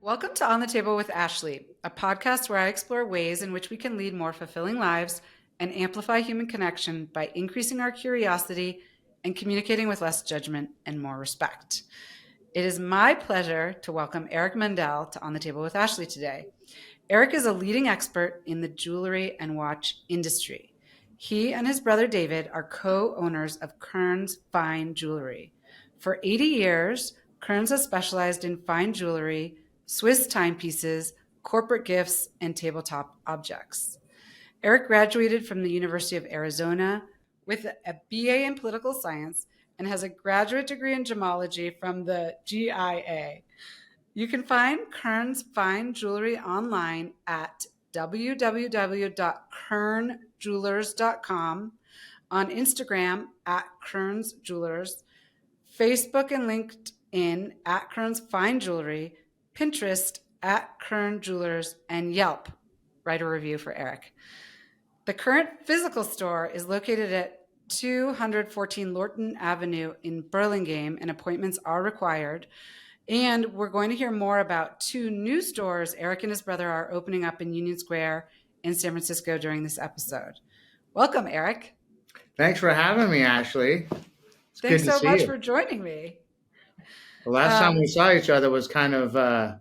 Welcome to On the Table with Ashley, a podcast where I explore ways in which we can lead more fulfilling lives and amplify human connection by increasing our curiosity and communicating with less judgment and more respect. It is my pleasure to welcome Eric Mendell to On the Table with Ashley today. Eric is a leading expert in the jewelry and watch industry. He and his brother David are co-owners of Kerns Fine Jewelry. For 80 years, Kerns has specialized in fine jewelry, Swiss timepieces, corporate gifts, and tabletop objects. Eric graduated from the University of Arizona with a BA in political science and has a graduate degree in gemology from the GIA. You can find Kerns Fine Jewelry online at www.kernjewelers.com, on Instagram at Kerns Jewelers, Facebook and LinkedIn at Kerns Fine Jewelry, Pinterest at Kerns Jewelers, and Yelp. Write a review for Eric. The current physical store is located at 214 Lorton Avenue in Burlingame, and appointments are required. And we're going to hear more about two new stores Eric and his brother are opening up in Union Square in San Francisco during this episode. Welcome, Eric. Thanks for having me, Ashley. Thanks so much for joining me. The last time we saw each other was kind of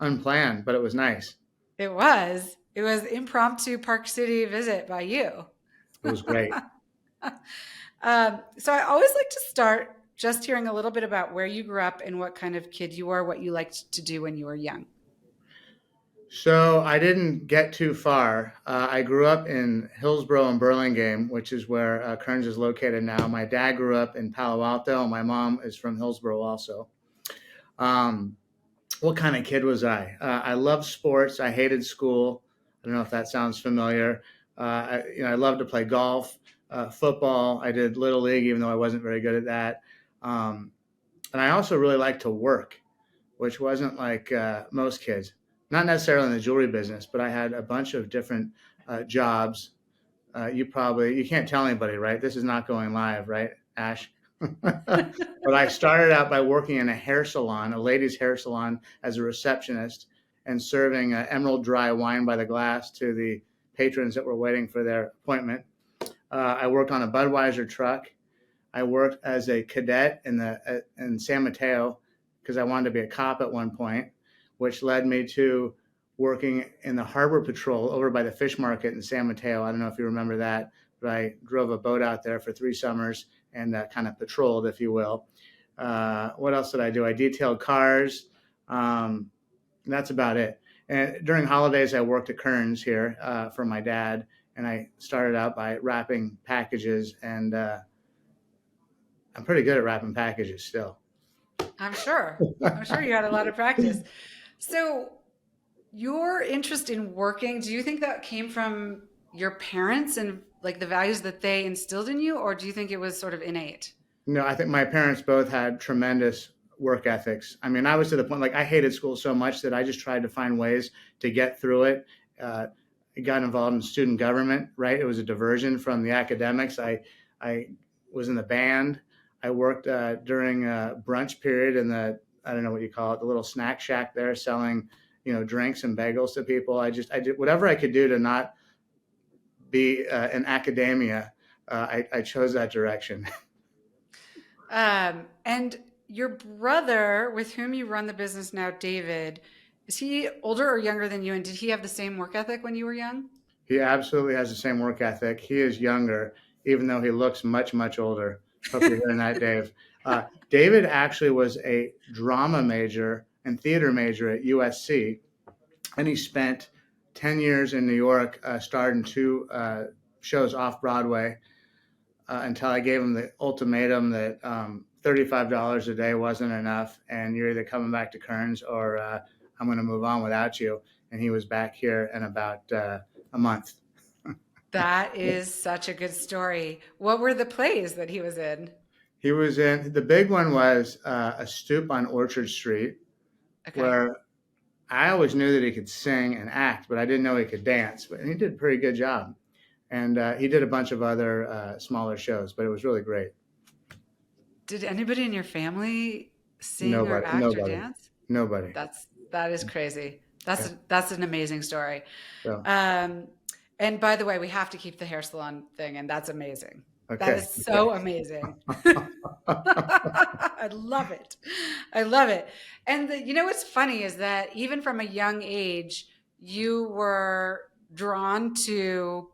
unplanned, but it was nice. It was. It was impromptu Park City visit by you. It was great. So I always like to start just hearing a little bit about where you grew up and what kind of kid you were, what you liked to do when you were young. So I didn't get too far. I grew up in Hillsborough and Burlingame, which is where Kerns is located now. My dad grew up in Palo Alto, and my mom is from Hillsborough also. What kind of kid was I? I loved sports. I hated school. I don't know if that sounds familiar. I loved to play golf, football. I did Little League, even though I wasn't very good at that. And I also really liked to work, which wasn't like most kids. Not necessarily in the jewelry business, but I had a bunch of different jobs. You can't tell anybody, right? This is not going live, right, Ash? But I started out by working in a hair salon, a ladies' hair salon, as a receptionist and serving emerald dry wine by the glass to the patrons that were waiting for their appointment. I worked on a Budweiser truck. I worked as a cadet in San Mateo because I wanted to be a cop at one point, which led me to working in the harbor patrol over by the fish market in San Mateo. I don't know if you remember that, but I drove a boat out there for 3 summers and kind of patrolled, if you will. What else did I do? I detailed cars. That's about it. And during holidays, I worked at Kerns here for my dad, and I started out by wrapping packages, and I'm pretty good at wrapping packages still. I'm sure you had a lot of practice. So your interest in working, do you think that came from your parents and like the values that they instilled in you, or do you think it was sort of innate? No, I think my parents both had tremendous work ethics. I mean, I was to the point, like I hated school so much that I just tried to find ways to get through it. I got involved in student government, right? It was a diversion from the academics. I was in the band. I worked during a brunch period in I don't know what you call it, the little snack shack there selling, drinks and bagels to people. I did whatever I could do to not be in academia. I chose that direction. And your brother, with whom you run the business now, David, is he older or younger than you? And did he have the same work ethic when you were young? He absolutely has the same work ethic. He is younger, even though he looks much, much older. Hope you're hearing that, Dave. David actually was a drama major and theater major at USC, and he spent 10 years in New York, starred in 2 shows off Broadway until I gave him the ultimatum that $35 a day wasn't enough, and you're either coming back to Kerns or I'm going to move on without you. And he was back here in about a month. That is such a good story. What were the plays that he was in? He was in, the big one was A Stoop on Orchard Street, where I always knew that he could sing and act, but I didn't know he could dance. But he did a pretty good job. And he did a bunch of other smaller shows, but it was really great. Did anybody in your family sing or act or dance? Nobody. That is crazy. Yeah. That's an amazing story. So, Um, and by the way, we have to keep the hair salon thing, and that's amazing. That okay. is so amazing. I love it. I love it. And what's funny is that even from a young age, you were drawn to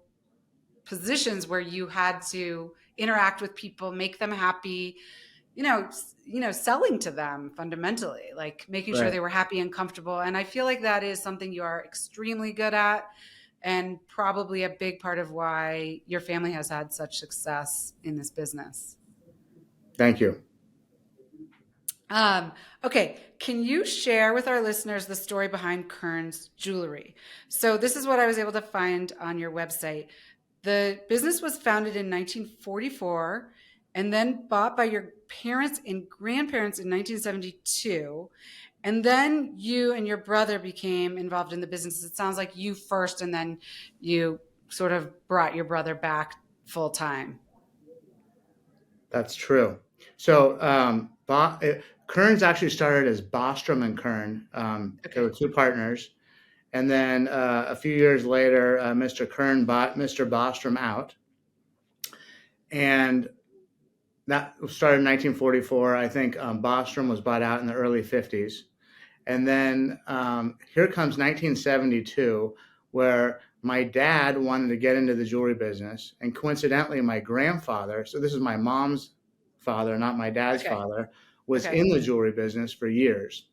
positions where you had to interact with people, make them happy, selling to them fundamentally, like making sure Right. they were happy and comfortable. And I feel like that is something you are extremely good at, and probably a big part of why your family has had such success in this business. Thank you. Okay, can you share with our listeners the story behind Kerns Jewelry? So this is what I was able to find on your website. The business was founded in 1944 and then bought by your parents and grandparents in 1972. And then you and your brother became involved in the business. It sounds like you first, and then you sort of brought your brother back full time. That's true. So Kearns actually started as Bostrom and Kern. There were Okay. two partners. And then a few years later, Mr. Kern bought Mr. Bostrom out. And that started in 1944. I think Bostrom was bought out in the early 50s. And then here comes 1972, where my dad wanted to get into the jewelry business. And coincidentally, my grandfather, so this is my mom's father, not my dad's Okay. father, was Okay. in the jewelry business for years.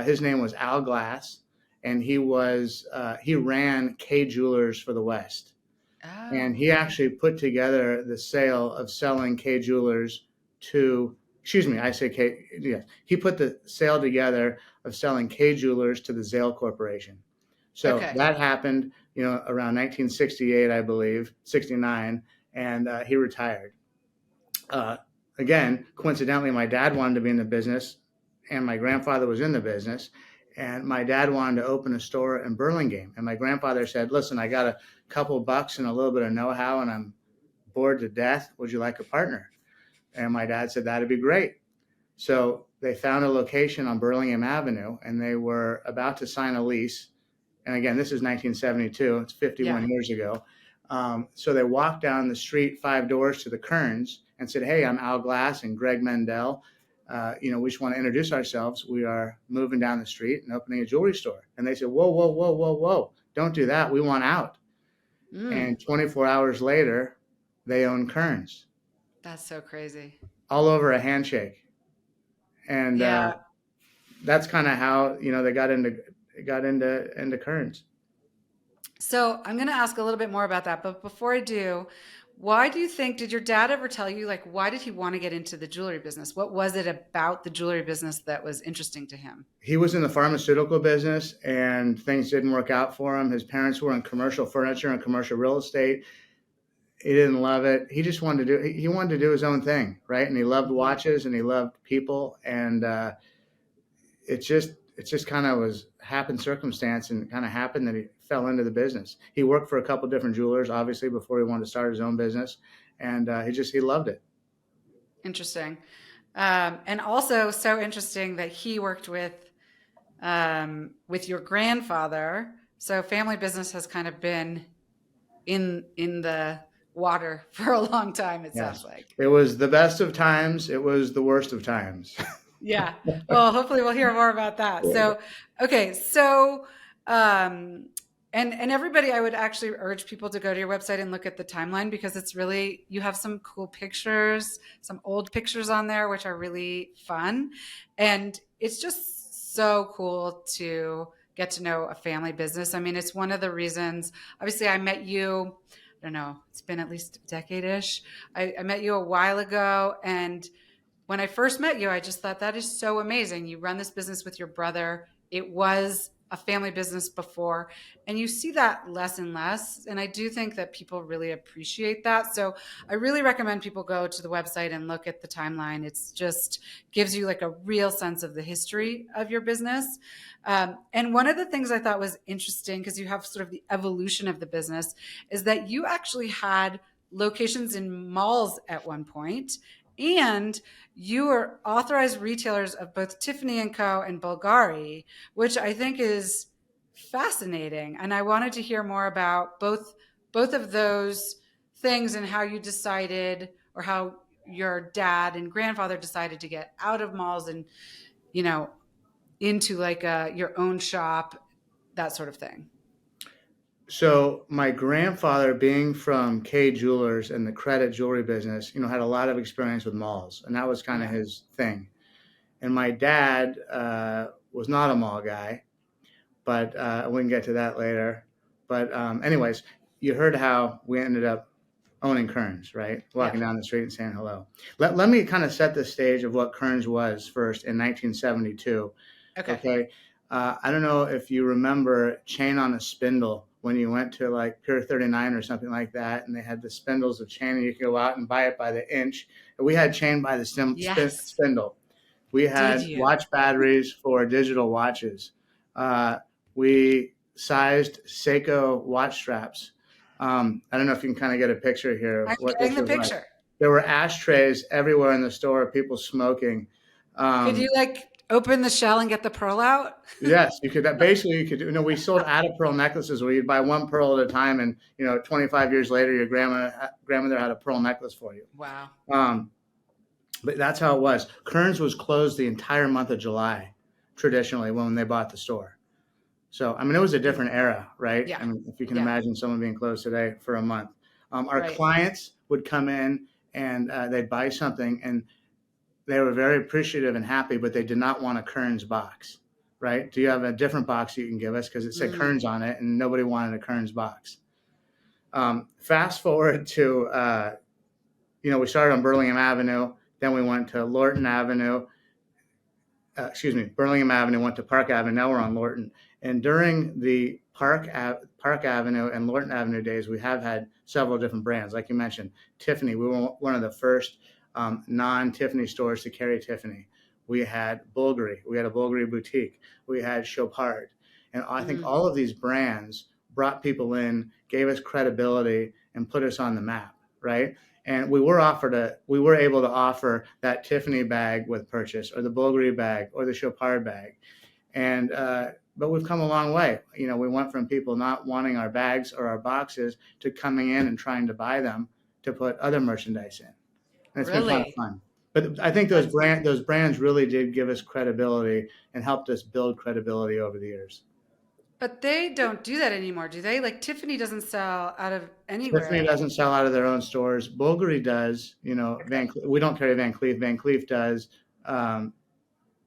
His name was Al Glass, and he ran K Jewelers for the West. And Oh, he okay. actually put together the sale of selling K Jewelers to, excuse me, I say K, yeah. He put the sale together of selling K Jewelers to the Zale Corporation. So Okay. that happened, around 1968, I believe, 69, and he retired. Uh, Again, coincidentally, my dad wanted to be in the business, and my grandfather was in the business. And my dad wanted to open a store in Burlingame. And my grandfather said, listen, I got a couple bucks and a little bit of know-how, and I'm bored to death. Would you like a partner? And my dad said, that'd be great. So they found a location on Burlingame Avenue, and they were about to sign a lease. And again, this is 1972. It's 51 Yeah. years ago. So they walked down the street 5 doors to the Kerns and said, hey, I'm Al Glass and Greg Mendell. We just want to introduce ourselves. We are moving down the street and opening a jewelry store. And they said, whoa, whoa, whoa, whoa, whoa. Don't do that. We want out. Mm, And 24 hours later, they own Kerns, that's so crazy. all over a handshake. And Yeah. that's kind of how, they got into Kerns. So I'm going to ask a little bit more about that. But before I do, why do you think, did your dad ever tell you, like, why did he want to get into the jewelry business? What was it about the jewelry business that was interesting to him? He was in the pharmaceutical business and things didn't work out for him. His parents were in commercial furniture and commercial real estate. He didn't love it. He just wanted to do his own thing. Right. And he loved watches and he loved people. And it just kind of was happened circumstance and kind of happened that he fell into the business. He worked for a couple different jewelers, obviously, before he wanted to start his own business. And he loved it. Interesting. And also so interesting that he worked with your grandfather. So family business has kind of been in the water for a long time, it sounds Yes. like. It was the best of times. It was the worst of times. Yeah. Well, hopefully we'll hear more about that. So, okay. So, and everybody, I would actually urge people to go to your website and look at the timeline, because it's really, you have some cool pictures, some old pictures on there, which are really fun. And it's just so cool to get to know a family business. I mean, it's one of the reasons, obviously I met you, I don't know, it's been at least a decade-ish. I met you a while ago, and when I first met you, I just thought, that is so amazing. You run this business with your brother. It was a family business before, and you see that less and less. And I do think that people really appreciate that. So I really recommend people go to the website and look at the timeline. It's just gives you like a real sense of the history of your business. And one of the things I thought was interesting, because you have sort of the evolution of the business, is that you actually had locations in malls at one point, And you are authorized retailers of both Tiffany & Co. and Bulgari, which I think is fascinating. And I wanted to hear more about both of those things and how you decided, or how your dad and grandfather decided to get out of malls and, you know, into like your own shop, that sort of thing. So my grandfather, being from K Jewelers and the credit jewelry business, had a lot of experience with malls, and that was kind of Yeah. his thing. And my dad was not a mall guy, but we can get to that later. But anyways, you heard how we ended up owning Kerns, right? Yeah. Walking down the street and saying hello. Let me kind of set the stage of what Kerns was first in 1972. Okay. Okay. I don't know if you remember Chain on a Spindle when you went to like Pier 39 or something like that, and they had the spindles of chain, and you could go out and buy it by the inch. And we had chain by the Yes. spindle. We Did had you? watch batteries for digital watches. We sized Seiko watch straps. I don't know if you can kind of get a picture here of I'm what getting this the was like. picture. There were ashtrays everywhere in the store, people smoking. Could you like open the shell and get the pearl out? Yes, you could. Basically, you could. We sold out of pearl necklaces where you'd buy one pearl at a time, and 25 years later, your grandmother had a pearl necklace for you. Wow. Um, but that's how it was. Kerns was closed the entire month of July, traditionally when they bought the store. So I mean, it was a different era, right? Yeah. I mean, if you can Yeah. imagine someone being closed today for a month. Our Right. clients would come in and they'd buy something, and they were very appreciative and happy, but they did not want a Kerns box, right? Do you have a different box you can give us? Because it said Mm. Kerns on it, and nobody wanted a Kerns box. Fast forward to, we started on Burlingame Avenue, then we went to Lorton Avenue. Burlingame Avenue, went to Park Avenue. Now we're on Lorton. And during the Park Avenue and Lorton Avenue days, we have had several different brands. Like you mentioned, Tiffany. We were one of the first non-Tiffany stores to carry Tiffany. We had Bulgari. We had a Bulgari boutique. We had Chopard. And I think Mm. all of these brands brought people in, gave us credibility, and put us on the map, right? And we were able to offer that Tiffany bag with purchase, or the Bulgari bag, or the Chopard bag. And but we've come a long way. We went from people not wanting our bags or our boxes to coming in and trying to buy them to put other merchandise in. And it's been kind of Really? fun. But I think those That's, brands really did give us credibility and helped us build credibility over the years. but they don't do that anymore, do they? Like Tiffany doesn't sell out of Tiffany anywhere. doesn't sell out of their own stores. Bulgari does. Okay. We don't carry Van Cleef. Van Cleef does. Um,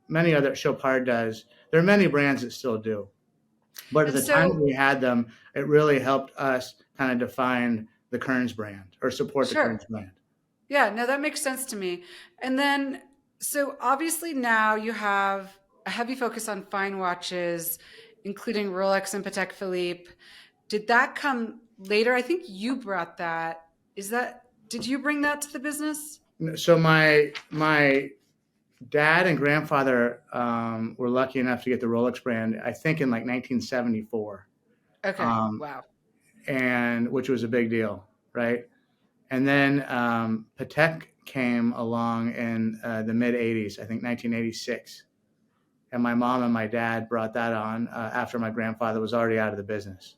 Many other, Chopard does. There are many brands that still do. But at And the time that so, we had them, it really helped us kind of define the Kerns brand, or support the sure. Kerns brand. Yeah, no, that makes sense to me. And then, so obviously now you have a heavy focus on fine watches, including Rolex and Patek Philippe. Did that come later? I think you brought that. Did you bring that to the business? So my dad and grandfather were lucky enough to get the Rolex brand, I think in like 1974, Okay. um, Wow. and which was a big deal, right? And then Patek came along in the mid 80s, I think 1986. And my mom and my dad brought that on after my grandfather was already out of the business.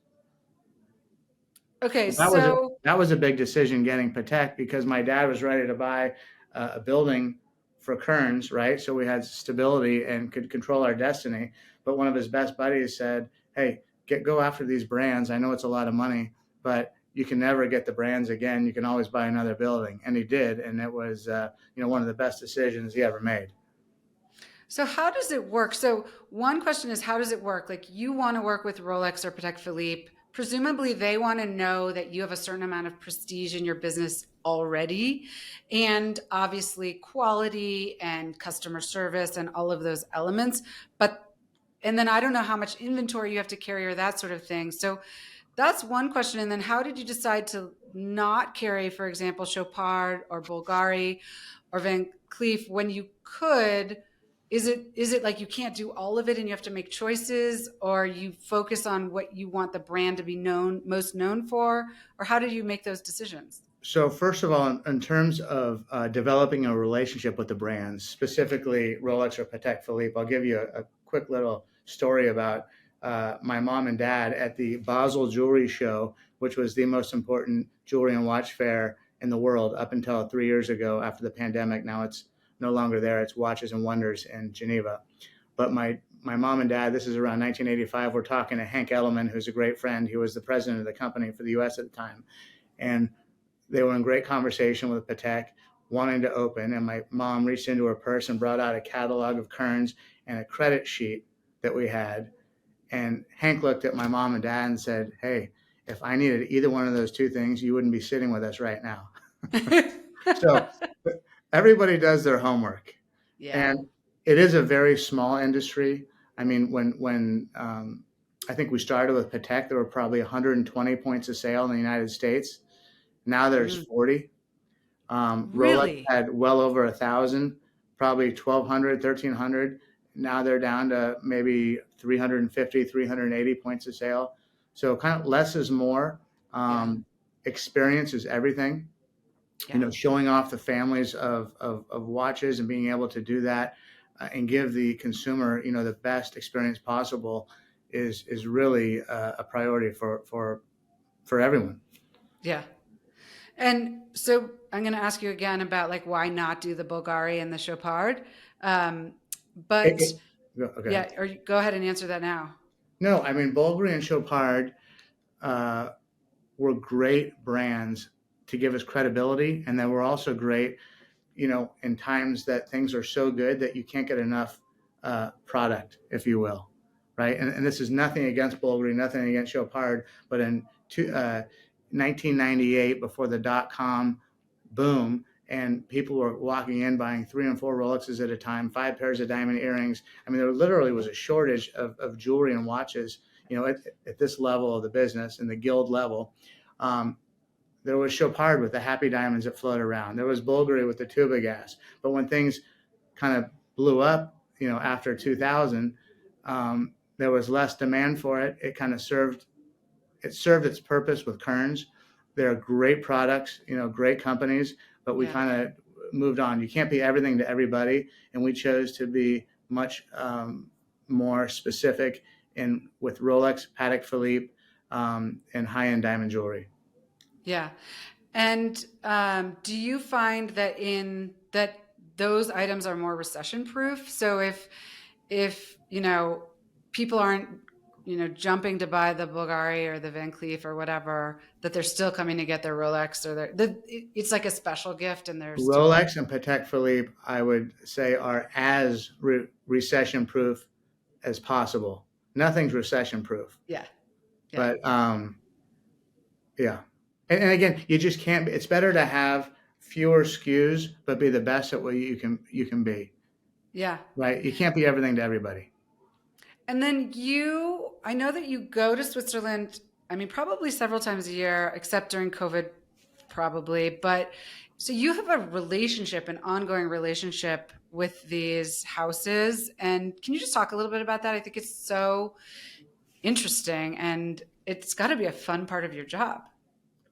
Okay. That was a, So, that was a big decision, getting Patek, because my dad was ready to buy a building for Kerns, right? So we had stability and could control our destiny. But one of his best buddies said, "Hey, go after these brands. I know it's a lot of money, but you can never get the brands again. You can always buy another building." And he did, and it was one of the best decisions he ever made. so how does it work? So one question is, how does it work? Like you want to work with Rolex or Patek Philippe. Presumably they want to know that you have a certain amount of prestige in your business already. And obviously quality and customer service and all of those elements. And then I don't know how much inventory you have to carry or that sort of thing. So that's one question. And then how did you decide to not carry, for example, Chopard or Bulgari or Van Cleef when you could? Is it like you can't do all of it and you have to make choices, or you focus on what you want the brand to be most known for, or how did you make those decisions? So first of all, in terms of developing a relationship with the brands, specifically Rolex or Patek Philippe, I'll give you a quick little story about my mom and dad at the Basel Jewelry Show, which was the most important jewelry and watch fair in the world up until 3 years ago after the pandemic. Now it's no longer there. It's Watches and Wonders in Geneva. But my mom and dad, this is around 1985, we're talking to Hank Ellerman, who's a great friend. He was the president of the company for the U.S. at the time. And they were in great conversation with Patek, wanting to open. And my mom reached into her purse and brought out a catalog of Kerns and a credit sheet that we had. And Hank looked at my mom and dad and said, "Hey, if I needed either one of those two things, you wouldn't be sitting with us right now." So everybody does their homework. Yeah. And it is a very small industry. I mean, when I think we started with Patek, there were probably 120 points of sale in the United States. Now there's Mm. 40. Rolex Really? had well over 1,000, probably 1,200, 1,300. Now they're down to maybe 350, 380 points of sale. So kind of less is more. Yeah. Experience is everything. Yeah. Showing off the families of watches and being able to do that and give the consumer, the best experience possible is really a priority for everyone. Yeah. And so I'm going to ask you again about like why not do the Bulgari and the Chopard. Um, It, but it, okay. yeah, or go ahead and answer that now. No, I mean, Bulgari and Chopard uh, were great brands to give us credibility, and they were also great, in times that things are so good that you can't get enough product, if you will, right? And this is nothing against Bulgari, nothing against Chopard, but in 1998, before the dot-com boom, and people were walking in buying 3 and 4 Rolexes at a time, 5 pairs of diamond earrings. I mean, there literally was a shortage of jewelry and watches, at this level of the business and the guild level. There was Chopard with the happy diamonds that float around. There was Bulgari with the tuba gas. But when things kind of blew up, after 2000, there was less demand for it. It served its purpose with Kerns. They're great products, great companies, but we Yeah. kind of moved on. You can't be everything to everybody, and we chose to be much more specific with Rolex, Patek Philippe, and high-end diamond jewelry. Yeah. And do you find that in that those items are more recession proof? So if people aren't jumping to buy the Bulgari or the Van Cleef or whatever, that they're still coming to get their Rolex or it's like a special gift and they're still. Rolex and Patek Philippe, I would say, are as recession proof as possible. Nothing's recession proof, Yeah. Yeah. but yeah. And again, you just can't. It's better to have fewer SKUs, but be the best at what you can be. Yeah. Right? You can't be everything to everybody. And then I know that you go to Switzerland, I mean, probably several times a year, except during COVID, probably. But so you have a relationship, an ongoing relationship with these houses. And can you just talk a little bit about that? I think it's so interesting and it's got to be a fun part of your job.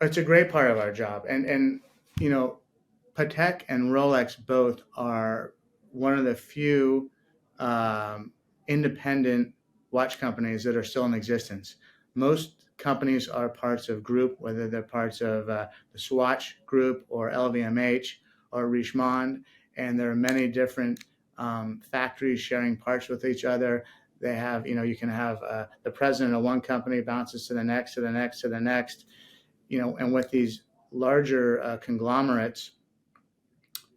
It's a great part of our job, and you know, Patek and Rolex both are one of the few independent watch companies that are still in existence. Most companies are parts of group, whether they're parts of the Swatch Group or LVMH or Richemont, and there are many different factories sharing parts with each other. They have, you can have the president of one company bounces to the next, to the next, to the next, and with these larger conglomerates,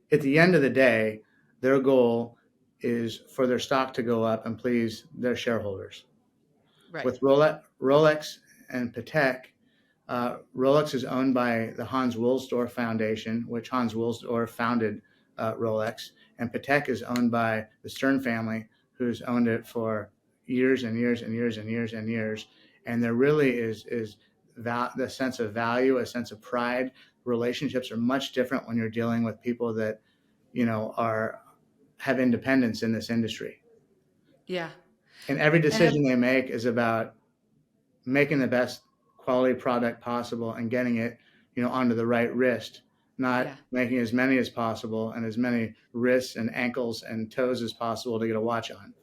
at the end of the day, their goal is for their stock to go up and please their shareholders. Right. With Rolex and Patek, Rolex is owned by the Hans Wilsdorf Foundation, which Hans Wilsdorf founded Rolex, and Patek is owned by the Stern family, who's owned it for years and years and years and years and years. And there really is the sense of value, a sense of pride. Relationships are much different when you're dealing with people that have independence in this industry. Yeah. And every And decision they make is about making the best quality product possible and getting it, onto the right wrist, not Yeah. making as many as possible and as many wrists and ankles and toes as possible to get a watch on.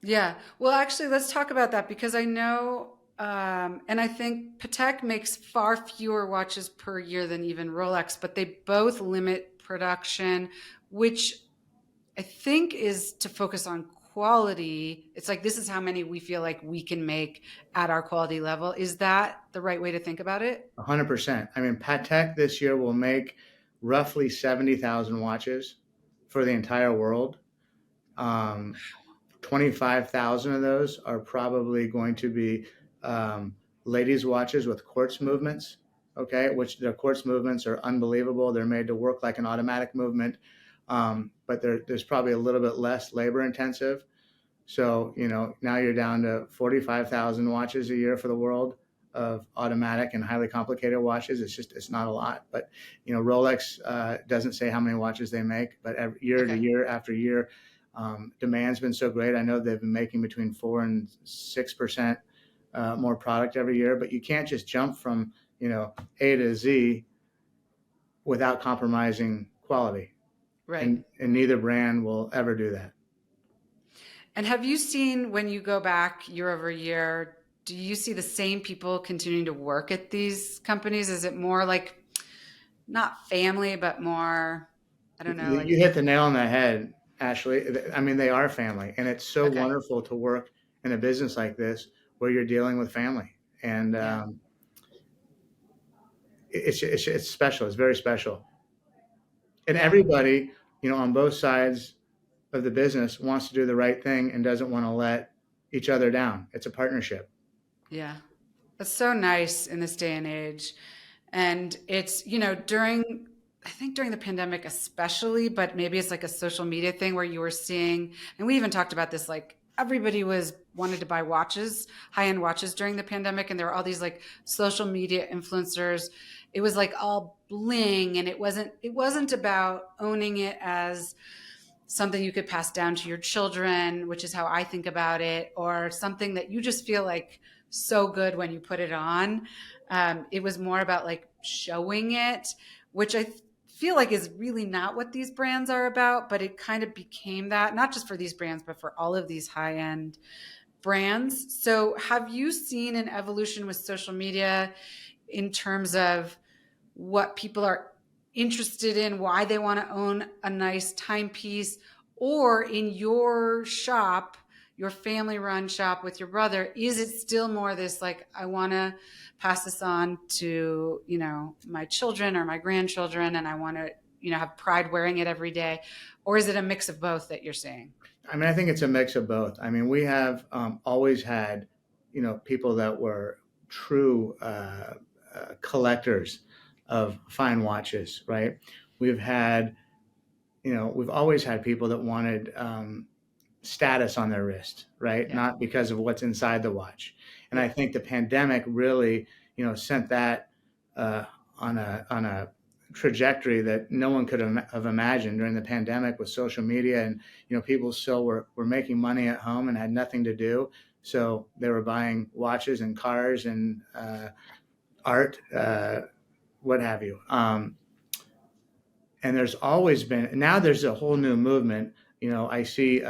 Yeah. Well, actually, let's talk about that because I know, and I think Patek makes far fewer watches per year than even Rolex, but they both limit production, which I think is to focus on quality. It's like this is how many we feel like we can make at our quality level. Is that the right way to think about it? 100%. I mean, Patek this year will make roughly 70,000 watches for the entire world. Um, 25,000 of those are probably going to be ladies' watches with quartz movements, okay, which the quartz movements are unbelievable. They're made to work like an automatic movement, but there's probably a little bit less labor intensive. So, now you're down to 45,000 watches a year for the world of automatic and highly complicated watches. It's not a lot. But, Rolex doesn't say how many watches they make, but year to Okay. year after year, demand's been so great. I know they've been making between 4 and 6% more product every year, but you can't just jump from, A to Z without compromising quality. Right. And neither brand will ever do that. And have you seen when you go back year over year, do you see the same people continuing to work at these companies? Is it more like not family, but more, I don't know, You like, hit the nail on the head, Ashley. I mean, they are family, and it's so okay. wonderful to work in a business like this where you're dealing with family, and Yeah. it's special. It's very special, and Yeah. everybody, on both sides of the business wants to do the right thing and doesn't want to let each other down. It's a partnership. Yeah. That's so nice in this day and age. And it's, I think during the pandemic especially, but maybe it's like a social media thing where you were seeing, and we even talked about this, like everybody wanted to buy watches, high-end watches during the pandemic. And there were all these like social media influencers. It was like all bling, and it wasn't about owning it as something you could pass down to your children, which is how I think about it, or something that you just feel like so good when you put it on. It was more about like showing it, which I feel like is really not what these brands are about, but it kind of became that, not just for these brands, but for all of these high end brands. So, have you seen an evolution with social media in terms of what people are interested in, why they want to own a nice timepiece, or in your shop, your family run shop with your brother, is it still more this like, I want to pass this on to, my children or my grandchildren, and I want to, have pride wearing it every day? Or is it a mix of both that you're saying? I mean, I think it's a mix of both. I mean, we have always had, people that were true collectors of fine watches, right? We've had, we've always had people that wanted status on their wrist, right? Yeah. Not because of what's inside the watch. And I Yeah. think the pandemic really, sent that uh, on a trajectory that no one could have imagined during the pandemic with social media, and people still were making money at home and had nothing to do, so they were buying watches and cars and art, what have you. And there's always been, now there's a whole new movement. I see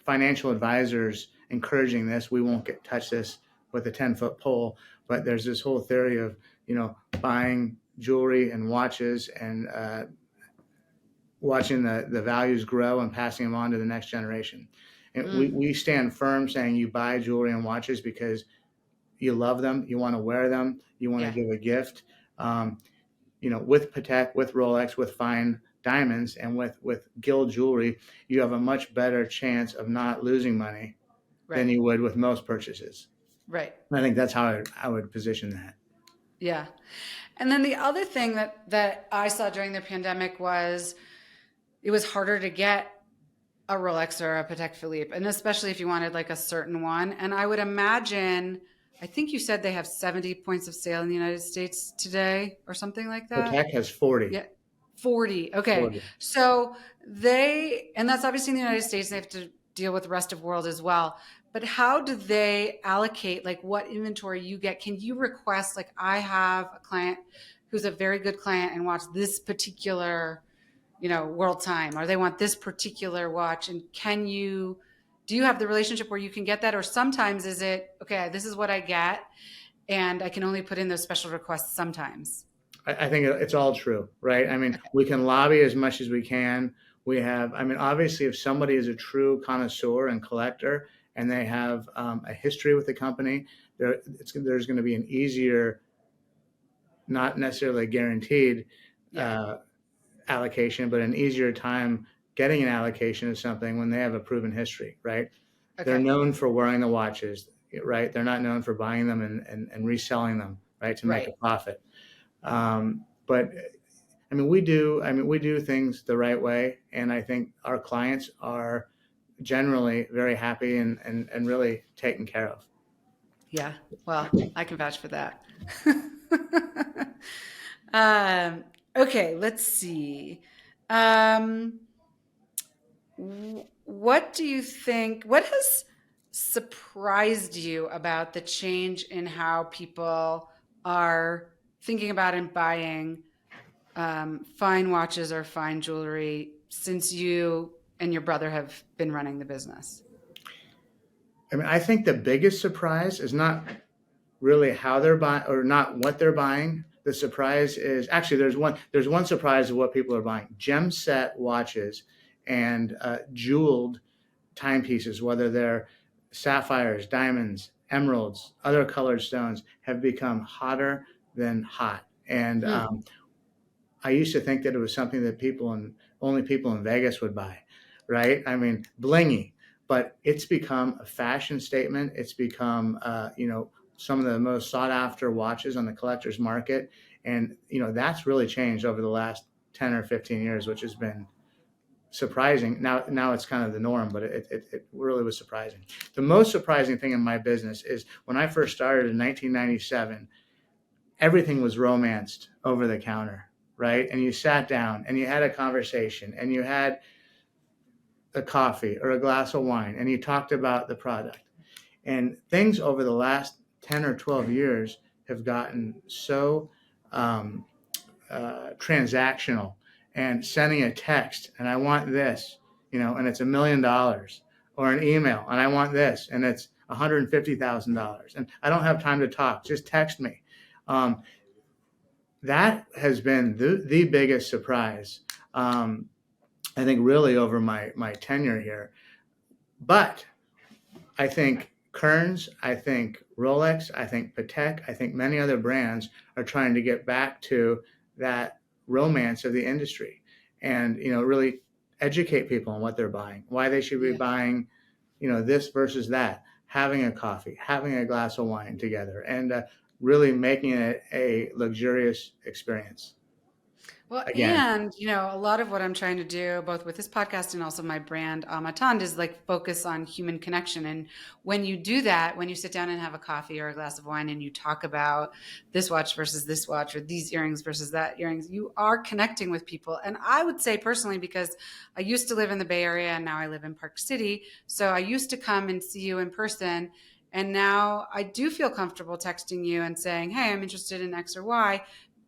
financial advisors encouraging this. We won't touch this with a 10-foot pole, but there's this whole theory of, buying jewelry and watches and watching the values grow and passing them on to the next generation. And we stand firm saying you buy jewelry and watches because you love them, you want to wear them, you want to Yeah. give a gift. With Patek, with Rolex, with fine diamonds, and with gilt jewelry, you have a much better chance of not losing money than Right. you would with most purchases. Right. I think that's how I would position that. Yeah. And then the other thing that I saw during the pandemic was it was harder to get a Rolex or a Patek Philippe, and especially if you wanted like a certain one. And I would imagine, I think you said they have 70 points of sale in the United States today or something like that. Patek has 40. Yeah. 40. Okay. 40. So and that's obviously in the United States, they have to deal with the rest of the world as well. But how do they allocate like what inventory you get? Can you request, like I have a client who's a very good client and wants this particular, world time, or they want this particular watch. And do you have the relationship where you can get that? Or sometimes is it, okay, this is what I get, and I can only put in those special requests sometimes? I think it's all true, right? I mean, we can lobby as much as we can. Obviously, if somebody is a true connoisseur and collector and they have a history with the company, there's going to be an easier, not necessarily guaranteed allocation, but an easier time getting an allocation of something when they have a proven history, right? Okay. They're known for wearing the watches, right? They're not known for buying them and reselling them, right, to make a profit. But we do things the right way, and I think our clients are generally very happy and really taken care of. Yeah, well, I can vouch for that. Okay, let's see. What do you think? What has surprised you about the change in how people are thinking about and buying fine watches or fine jewelry since you and your brother have been running the business? I think the biggest surprise is not really how they're buying or not what they're buying. The surprise is actually there's one surprise of what people are buying. Gem set watches and jeweled timepieces, whether they're sapphires, diamonds, emeralds, other colored stones, have become hotter than hot. And I used to think that it was something that only people in Vegas would buy, right? Blingy, but it's become a fashion statement. It's become, some of the most sought after watches on the collector's market. And, that's really changed over the last 10 or 15 years, which has been surprising. Now it's kind of the norm, but it really was surprising. The most surprising thing in my business is when I first started in 1997, everything was romanced over the counter, right? And you sat down and you had a conversation and you had a coffee or a glass of wine and you talked about the product. And things over the last 10 or 12 years have gotten so transactional, and sending a text and I want this, and it's $1 million, or an email and I want this and it's $150,000 and I don't have time to talk, just text me. That has been the biggest surprise, I think, really over my tenure here. But I think Kerns, I think Rolex, I think Patek, I think many other brands are trying to get back to that romance of the industry and, really educate people on what they're buying, why they should be buying, this versus that, having a coffee, having a glass of wine together, and really making it a luxurious experience. Well, again. And, a lot of what I'm trying to do, both with this podcast and also my brand, Amatand, is focus on human connection. And when you do that, when you sit down and have a coffee or a glass of wine and you talk about this watch versus this watch or these earrings versus that earrings, you are connecting with people. And I would say personally, because I used to live in the Bay Area and now I live in Park City. So I used to come and see you in person. And now I do feel comfortable texting you and saying, hey, I'm interested in X or Y,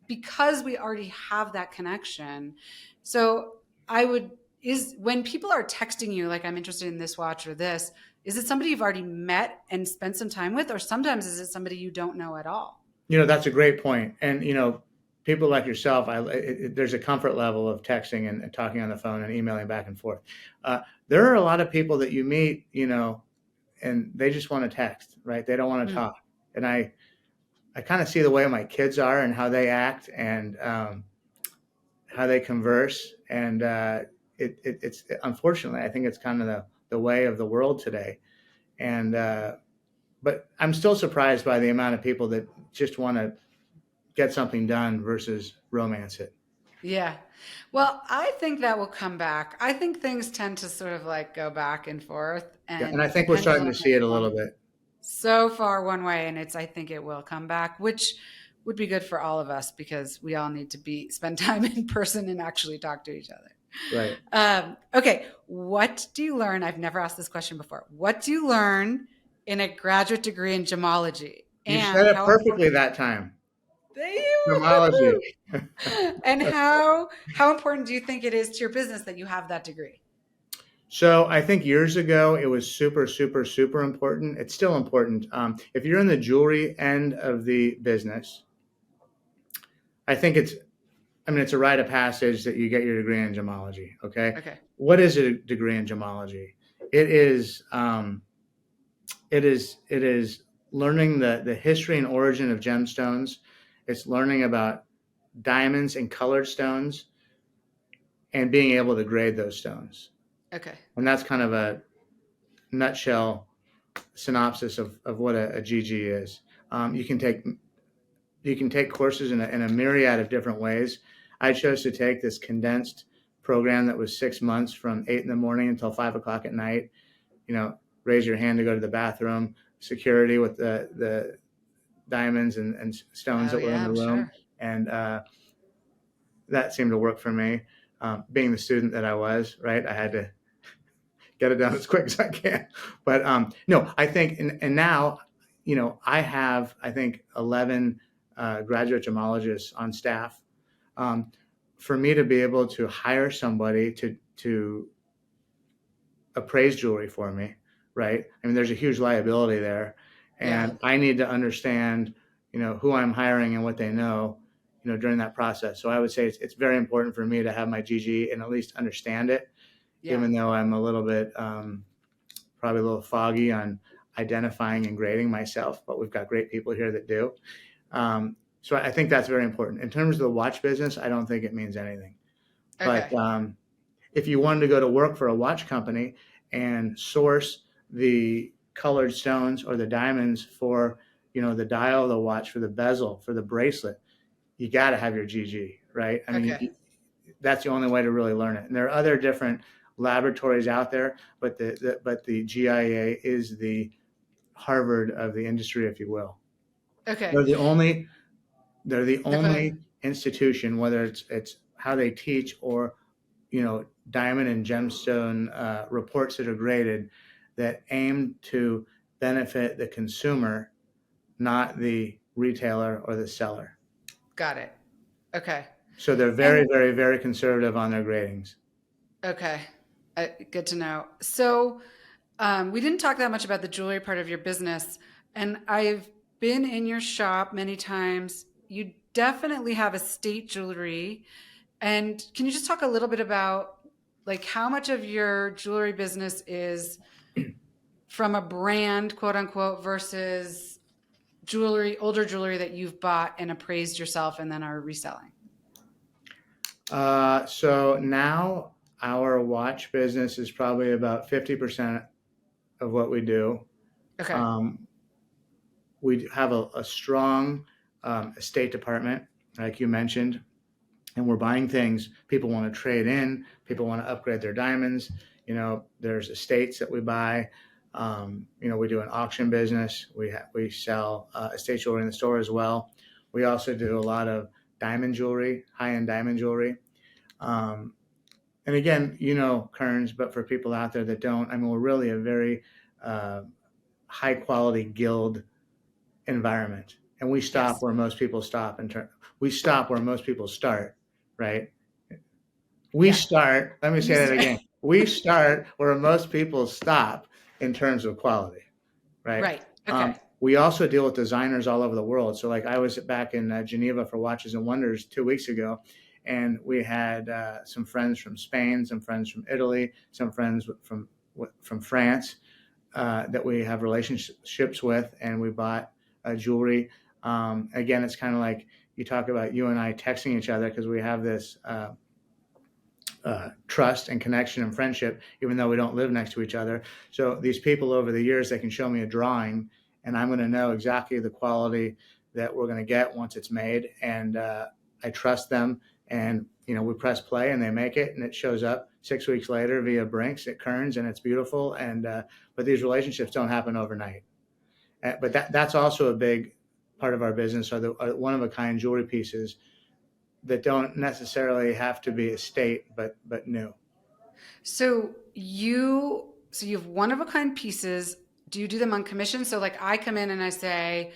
because we already have that connection. So when people are texting you, I'm interested in this watch or this, is it somebody you've already met and spent some time with? Or sometimes is it somebody you don't know at all? That's a great point. And, people like yourself, there's a comfort level of texting and talking on the phone and emailing back and forth. There are a lot of people that you meet, and they just want to text, right? They don't want to talk. And I kind of see the way my kids are and how they act and how they converse. And it's unfortunately, I think it's kind of the way of the world today. And but I'm still surprised by the amount of people that just want to get something done versus romance it. Yeah. Well, I think that will come back. I think things tend to sort of go back and forth. And I think we're starting to see it a little bit. So far one way, and I think it will come back, which would be good for all of us because we all need to spend time in person and actually talk to each other. Right. Okay. What do you learn? I've never asked this question before. What do you learn in a graduate degree in gemology? You said it perfectly that time. You Gemology. And how important do you think it is to your business that you have that degree? So I think years ago it was super, super, super important. It's still important. If you're in the jewelry end of the business, I think it's a rite of passage that you get your degree in gemology. Okay. Okay. What is a degree in gemology? It is, it is learning the history and origin of gemstones. It's learning about diamonds and colored stones and being able to grade those stones. Okay. And that's kind of a nutshell synopsis of what a GG is. You can take courses in a myriad of different ways. I chose to take this condensed program that was 6 months from 8 in the morning until 5 o'clock at night. Raise your hand to go to the bathroom, security with the diamonds and stones Oh that were in yeah, the I'm room. sure. And that seemed to work for me. Being the student that I was, right, I had to get it done as quick as I can. But no, I think, and now, I have, I think, 11 graduate gemologists on staff. Um, for me to be able to hire somebody to appraise jewelry for me, right? I mean, there's a huge liability there, Yeah. and I need to understand, who I'm hiring and what they know, during that process. So I would say it's very important for me to have my GG and at least understand it, Yeah. even though I'm a little bit, probably a little foggy on identifying and grading myself, but we've got great people here that do. So I think that's very important. In terms of the watch business, I don't think it means anything. But Okay. if you wanted to go to work for a watch company and source the colored stones or the diamonds for, the dial of the watch, for the bezel, for the bracelet, you got to have your GG, right? I mean, Okay. that's the only way to really learn it. And there are other different laboratories out there, but the GIA is the Harvard of the industry, if you will. Okay. They're the only they're the No, go ahead. only institution, whether it's how they teach or diamond and gemstone reports that are graded, that aim to benefit the consumer, not the retailer or the seller. Got it. Okay. So they're very, And very, very conservative on their gradings. okay. Good to know. So, we didn't talk that much about the jewelry part of your business, and I've been in your shop many times. You definitely have estate jewelry. And can you just talk a little bit about like how much of your jewelry business is from a brand, quote unquote, versus older jewelry that you've bought and appraised yourself and then are reselling? So now our watch business is probably about 50% of what we do. Okay. Um, we have a strong estate department, like you mentioned, and we're buying things people want to trade in, people want to upgrade their diamonds. There's estates that we buy. We do an auction business. We sell estate jewelry in the store as well. We also do a lot of diamond jewelry, high-end diamond jewelry. Um, and again, Kerns, but for people out there that don't, I mean, we're really a very uh, high quality guild environment, and we stop Yes. where most people stop. We stop where most people start, right? We Yeah. start. Let me say You that start- again. We start where most people stop in terms of quality, right? right. Okay. We also deal with designers all over the world. So, like, I was back in Geneva for Watches and Wonders 2 weeks ago, and we had some friends from Spain, some friends from Italy, some friends from France that we have relationships with, and we bought jewelry. Again, it's kind of like you talk about you and I texting each other because we have this trust and connection and friendship, even though we don't live next to each other. So these people over the years, they can show me a drawing, and I'm going to know exactly the quality that we're going to get once it's made, and I trust them. And we press play, and they make it, and it shows up 6 weeks later via Brinks at Kerns, and it's beautiful. And but these relationships don't happen overnight. But that's also a big part of our business, are the one of a kind jewelry pieces that don't necessarily have to be estate, but new. So you have one of a kind pieces. Do you do them on commission? So like I come in and I say,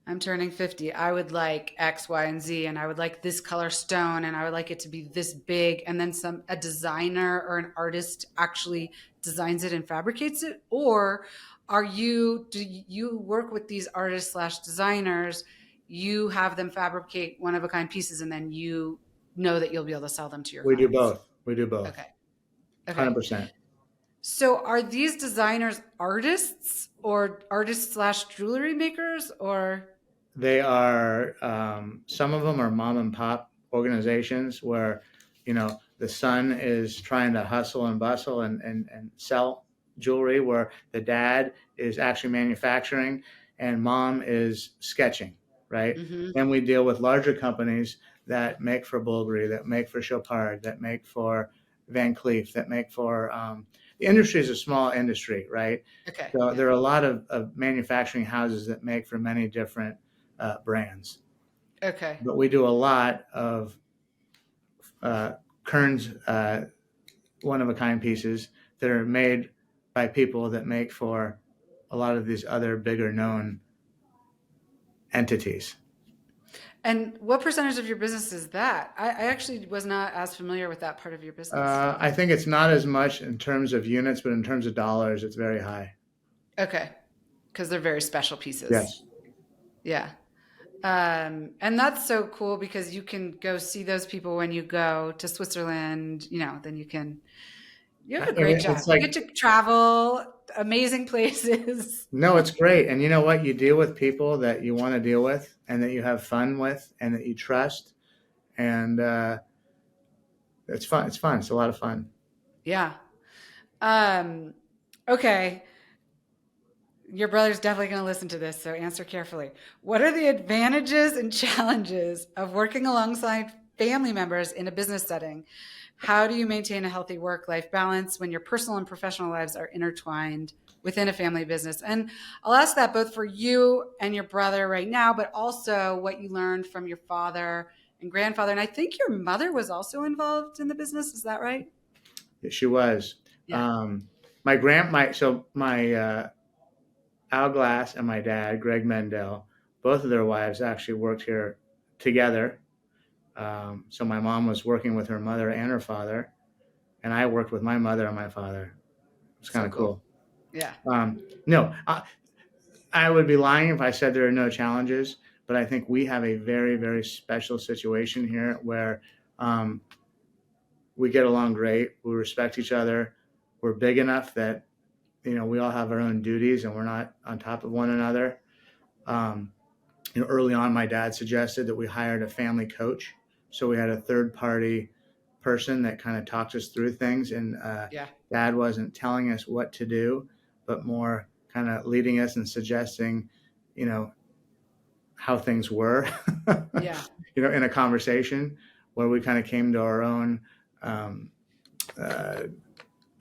I'm turning 50. I would like X, Y, and Z, and I would like this color stone, and I would like it to be this big. And then a designer or an artist actually designs it and fabricates it? Or do you work with these artists slash designers? You have them fabricate one of a kind pieces, and then you know that you'll be able to sell them to your We do clients. both. We do both. Okay. Okay. 100%. So are these designers artists or artists slash jewelry makers or? They are, some of them are mom and pop organizations where, the son is trying to hustle and bustle and sell jewelry, where the dad is actually manufacturing and mom is sketching, right? Mm-hmm. Then we deal with larger companies that make for Bulgari, that make for Chopard, that make for Van Cleef, that make for, the industry is a small industry, right? Okay. So Yeah. there are a lot of manufacturing houses that make for many different brands. Okay. But we do a lot of Kerns one-of-a-kind pieces that are made by people that make for a lot of these other bigger known entities. And what percentage of your business is that? I actually was not as familiar with that part of your business. I think it's not as much in terms of units, but in terms of dollars, it's very high. Okay. Because they're very special pieces. Yes. Yeah. And that's so cool because you can go see those people when you go to Switzerland, then you have a great job. It's like, You get to travel amazing places. no, it's great. And you know what? You deal with people that you want to deal with and that you have fun with and that you trust. And it's fun. It's fun. It's a lot of fun. Yeah. Okay. Your brother's definitely going to listen to this, so answer carefully. What are the advantages and challenges of working alongside family members in a business setting? How do you maintain a healthy work-life balance when your personal and professional lives are intertwined within a family business? And I'll ask that both for you and your brother right now, but also what you learned from your father and grandfather. And I think your mother was also involved in the business. Is that right? She was. Yeah. My Al Glass and my dad, Greg Mendell, both of their wives actually worked here together. So my mom was working with her mother and her father, and I worked with my mother and my father. It's kind of cool. Yeah. No, I would be lying if I said there are no challenges, but I think we have a very, very special situation here where we get along great. We respect each other. We're big enough that we all have our own duties and we're not on top of one another. Early on, my dad suggested that we hired a family coach. So we had a third party person that kind of talked us through things. And Dad wasn't telling us what to do, but more kind of leading us and suggesting, how things were, in a conversation where we kind of came to our own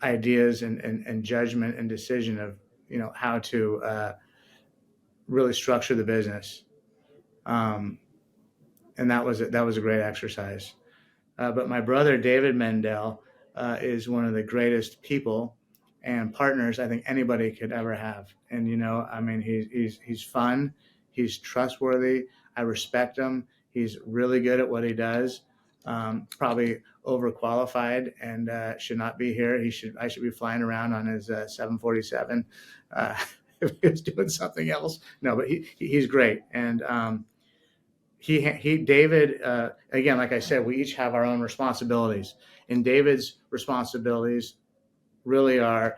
ideas and judgment and decision of how to really structure the business, and that was a great exercise. But my brother David Mendell is one of the greatest people and partners I think anybody could ever have. And he's fun, he's trustworthy. I respect him. He's really good at what he does. Probably overqualified and should not be here. I should be flying around on his 747 if he was doing something else. No, but he's great. And David, again, like I said, we each have our own responsibilities. And David's responsibilities really are,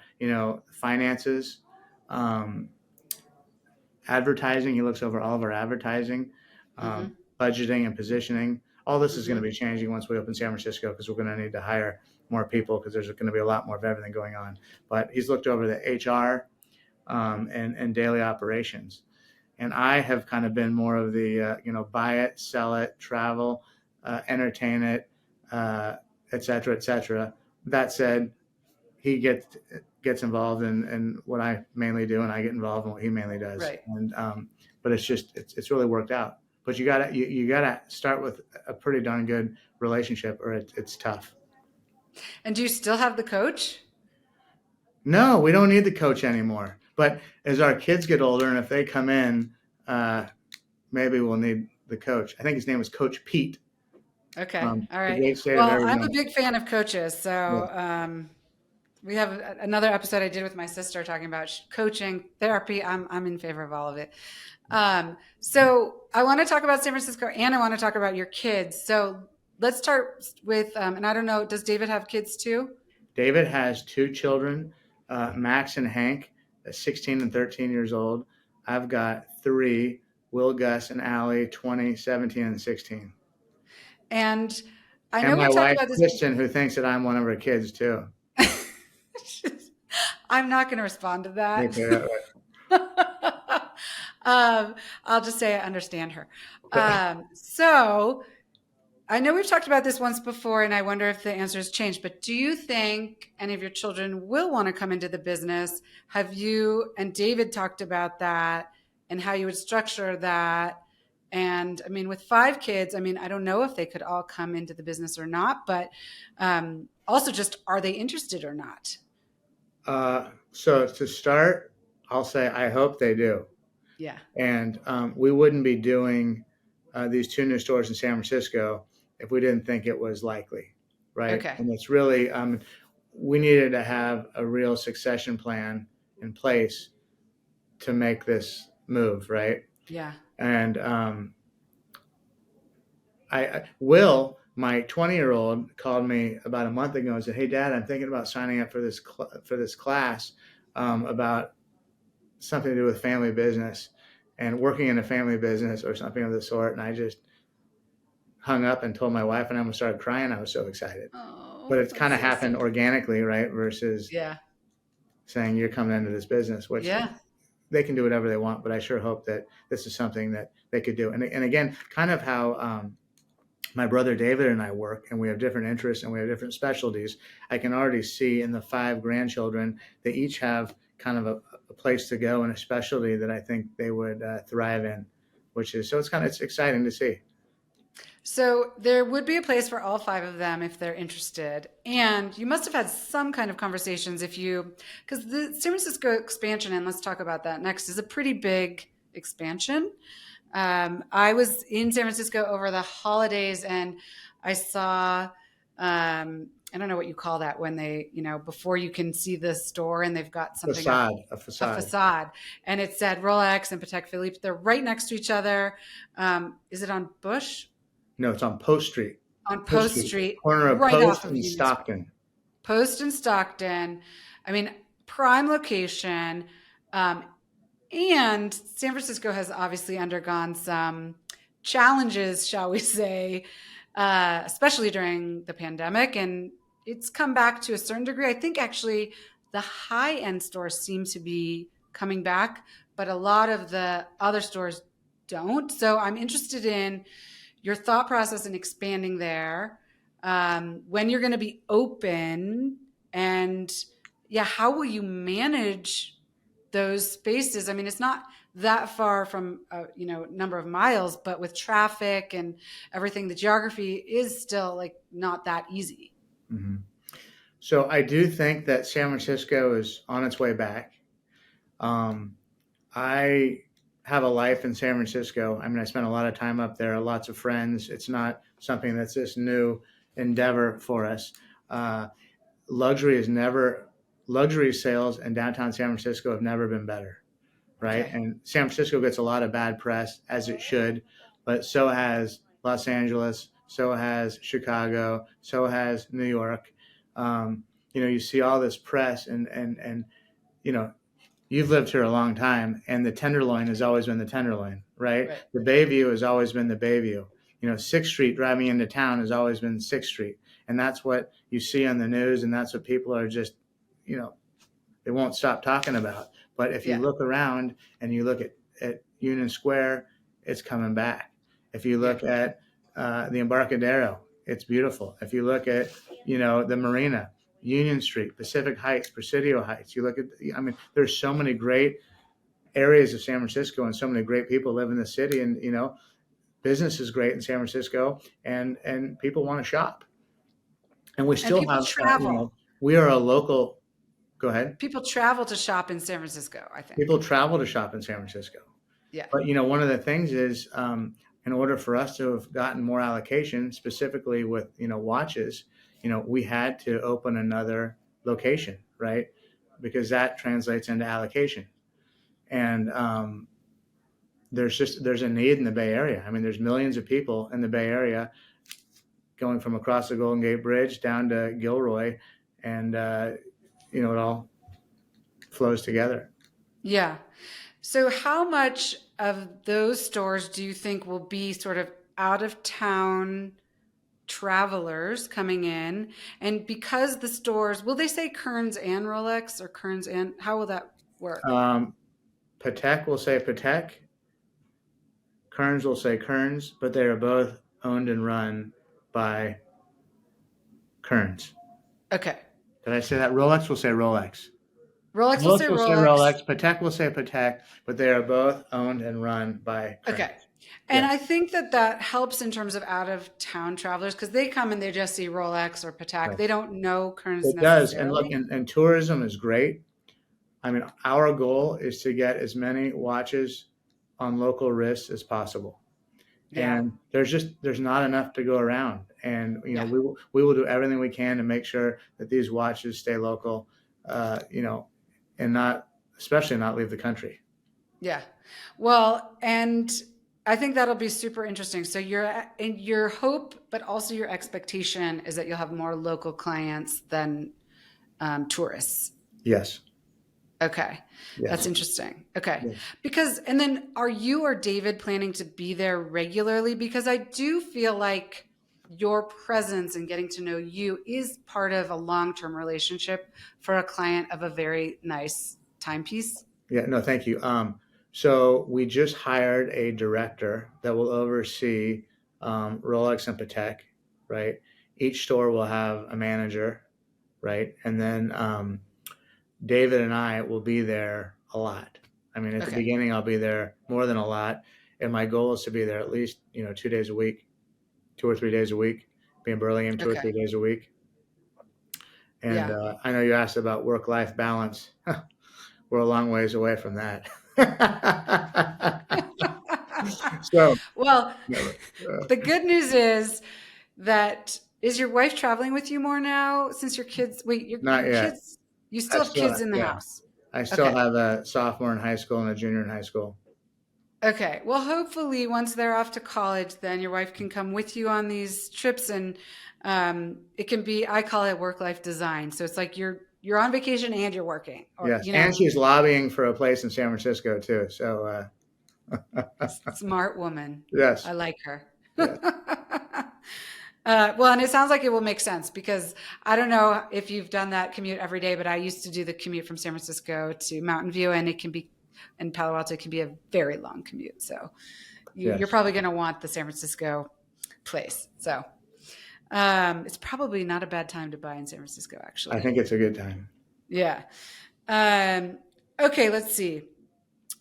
finances, advertising. He looks over all of our advertising, budgeting and positioning. All this is going to be changing once we open San Francisco because we're going to need to hire more people because there's going to be a lot more of everything going on. But he's looked over the HR and daily operations. And I have kind of been more of the, buy it, sell it, travel, entertain it, et cetera, et cetera. That said, he gets involved in what I mainly do, and I get involved in what he mainly does. Right. And but it's really worked out. But you gotta start with a pretty darn good relationship, or it's tough. And do you still have the coach? No, we don't need the coach anymore. But as our kids get older, and if they come in, maybe we'll need the coach. I think his name was Coach Pete. Okay. All The right. great state of Well, I'm a Arizona. big fan of coaches. Yeah. So we have another episode I did with my sister talking about coaching, therapy. I'm in favor of all of it. So I want to talk about San Francisco, and I want to talk about your kids. So let's start with, and I don't know, does David have kids too? David has two children, Max and Hank, 16 and 13 years old. I've got three, Will, Gus, and Allie, 20, 17, and 16. And I And know my we've talked wife, about this. Kristen, who thinks that I'm one of her kids too. I'm not going to respond to that. Okay. I'll just say I understand her. So I know we've talked about this once before, and I wonder if the answer has changed, but do you think any of your children will want to come into the business? Have you and David talked about that and how you would structure that? And I mean, with 5 kids, I mean, I don't know if they could all come into the business or not, but also just are they interested or not? So to start, I'll say I hope they do. Yeah. And we wouldn't be doing these 2 new stores in San Francisco if we didn't think it was likely, right? Okay. And it's really, we needed to have a real succession plan in place to make this move, right? Yeah. And Will, my 20-year-old, called me about a month ago and said, "Hey, Dad, I'm thinking about signing up for this class about something to do with family business and working in a family business or something of the sort." And I just hung up and told my wife, and I almost started crying. I was so excited. Oh, But it's kind that's of so happened sweet. organically, right? Versus Yeah. saying you're coming into this business, which Yeah. they can do whatever they want. But I sure hope that this is something that they could do. And again, kind of how my brother David and I work, and we have different interests and we have different specialties. I can already see in the 5 grandchildren, they each have kind of a place to go and a specialty that I think they would thrive in, which is, so it's exciting to see. So there would be a place for all 5 of them if they're interested. And you must have had some kind of conversations because the San Francisco expansion, and let's talk about that next, is a pretty big expansion. I was in San Francisco over the holidays and I saw, I don't know what you call that when they, before you can see the store and they've got something up, A a facade. facade, and it said Rolex and Patek Philippe. They're right next to each other. Is it on Bush? No, it's on Post Street. On Post Street, Corner of right off Post of and Union Square. Stockton. Post and Stockton. I mean, prime location. And San Francisco has obviously undergone some challenges, shall we say, especially during the pandemic. And it's come back to a certain degree. I think actually the high-end stores seem to be coming back, but a lot of the other stores don't. So I'm interested in your thought process in expanding there, when you're going to be open, and yeah, how will you manage those spaces? I mean, it's not that far from number of miles, but with traffic and everything, the geography is still like not that easy. Mm-hmm. So I do think that San Francisco is on its way back. I have a life in San Francisco. I mean, I spent a lot of time up there, lots of friends. It's not something that's this new endeavor for us. Luxury sales in downtown San Francisco have never been better, right? Okay. And San Francisco gets a lot of bad press, as it should, but so has Los Angeles, so has Chicago, so has New York. You see all this press, and you've lived here a long time, and the Tenderloin has always been the Tenderloin, right? The Bayview has always been the Bayview. 6th Street driving into town has always been 6th Street. And that's what you see on the news, and that's what people are just, they won't stop talking about. But if you look around and you look at Union Square, it's coming back. If you look at the Embarcadero, it's beautiful. If you look at, the Marina, Union Street, Pacific Heights, Presidio Heights, you look at, there's so many great areas of San Francisco and so many great people live in the city, and, business is great in San Francisco, and people want to shop. And we still have, travel. We are a local. Go ahead. People travel to shop in San Francisco, I think. People travel to shop in San Francisco. Yeah. But, one of the things is, in order for us to have gotten more allocation, specifically with, watches, we had to open another location, right? Because that translates into allocation. And there's a need in the Bay Area. I mean, there's millions of people in the Bay Area going from across the Golden Gate Bridge down to Gilroy, and it all flows together. Yeah. So, how much of those stores do you think will be sort of out of town travelers coming in? And because the stores, will they say Kerns and Rolex or Kerns and, how will that work? Um, Patek will say Patek, Kerns will say Kerns, but they are both owned and run by Kerns. Okay. Did I say that? Rolex will say Rolex. Rolex will say Rolex will say Rolex. Rolex. Patek will say Patek, but they are both owned and run by Okay. Kerns. And Yeah, I think that that helps in terms of out of town travelers because they come and they just see Rolex or Patek. right. They don't know Kerns It does. And look, necessarily. and tourism is great. I mean, our goal is to get as many watches on local wrists as possible. Yeah. And there's not enough to go around. And Yeah. we will do everything we can to make sure that these watches stay local, and not especially not leave the country. Yeah. Well, and I think that'll be super interesting. So your hope, but also your expectation is that you'll have more local clients than tourists. Yes. Okay. That's Yes. interesting. Okay. Yes. Because, and then are you or David planning to be there regularly? Because I do feel like your presence and getting to know you is part of a long-term relationship for a client of a very nice timepiece. Yeah. No, thank you. So we just hired a director that will oversee Rolex and Patek, right? Each store will have a manager, right? And then David and I will be there a lot. I mean, at the Okay. beginning, I'll be there more than a lot, and my goal is to be there at least 2 days a week, 2 or 3 days a week. Be in Burlingame two or Okay. three days a week. And Yeah. I know you asked about work-life balance. We're a long ways away from that. So, Well, uh, the good news is that is your wife traveling with you more now since your kids, wait, your not yet. kids, you still have kids in the Yeah, house. I still Okay. have a sophomore in high school and a junior in high school. Okay. Well, hopefully once they're off to college, then your wife can come with you on these trips and it can be, I call it work-life design. So it's like you're on vacation and you're working or, Yes, and she's lobbying for a place in San Francisco too. So, smart woman. yes, I like her. yes, Well, and it sounds like it will make sense because I don't know if you've done that commute every day, but I used to do the commute from San Francisco to Mountain View, and it can be in Palo Alto, it can be a very long commute. So you're yes. probably going to want the San Francisco place. So it's probably not a bad time to buy in San Francisco, I actually. think it's a good time. Yeah. Um, okay, let's see.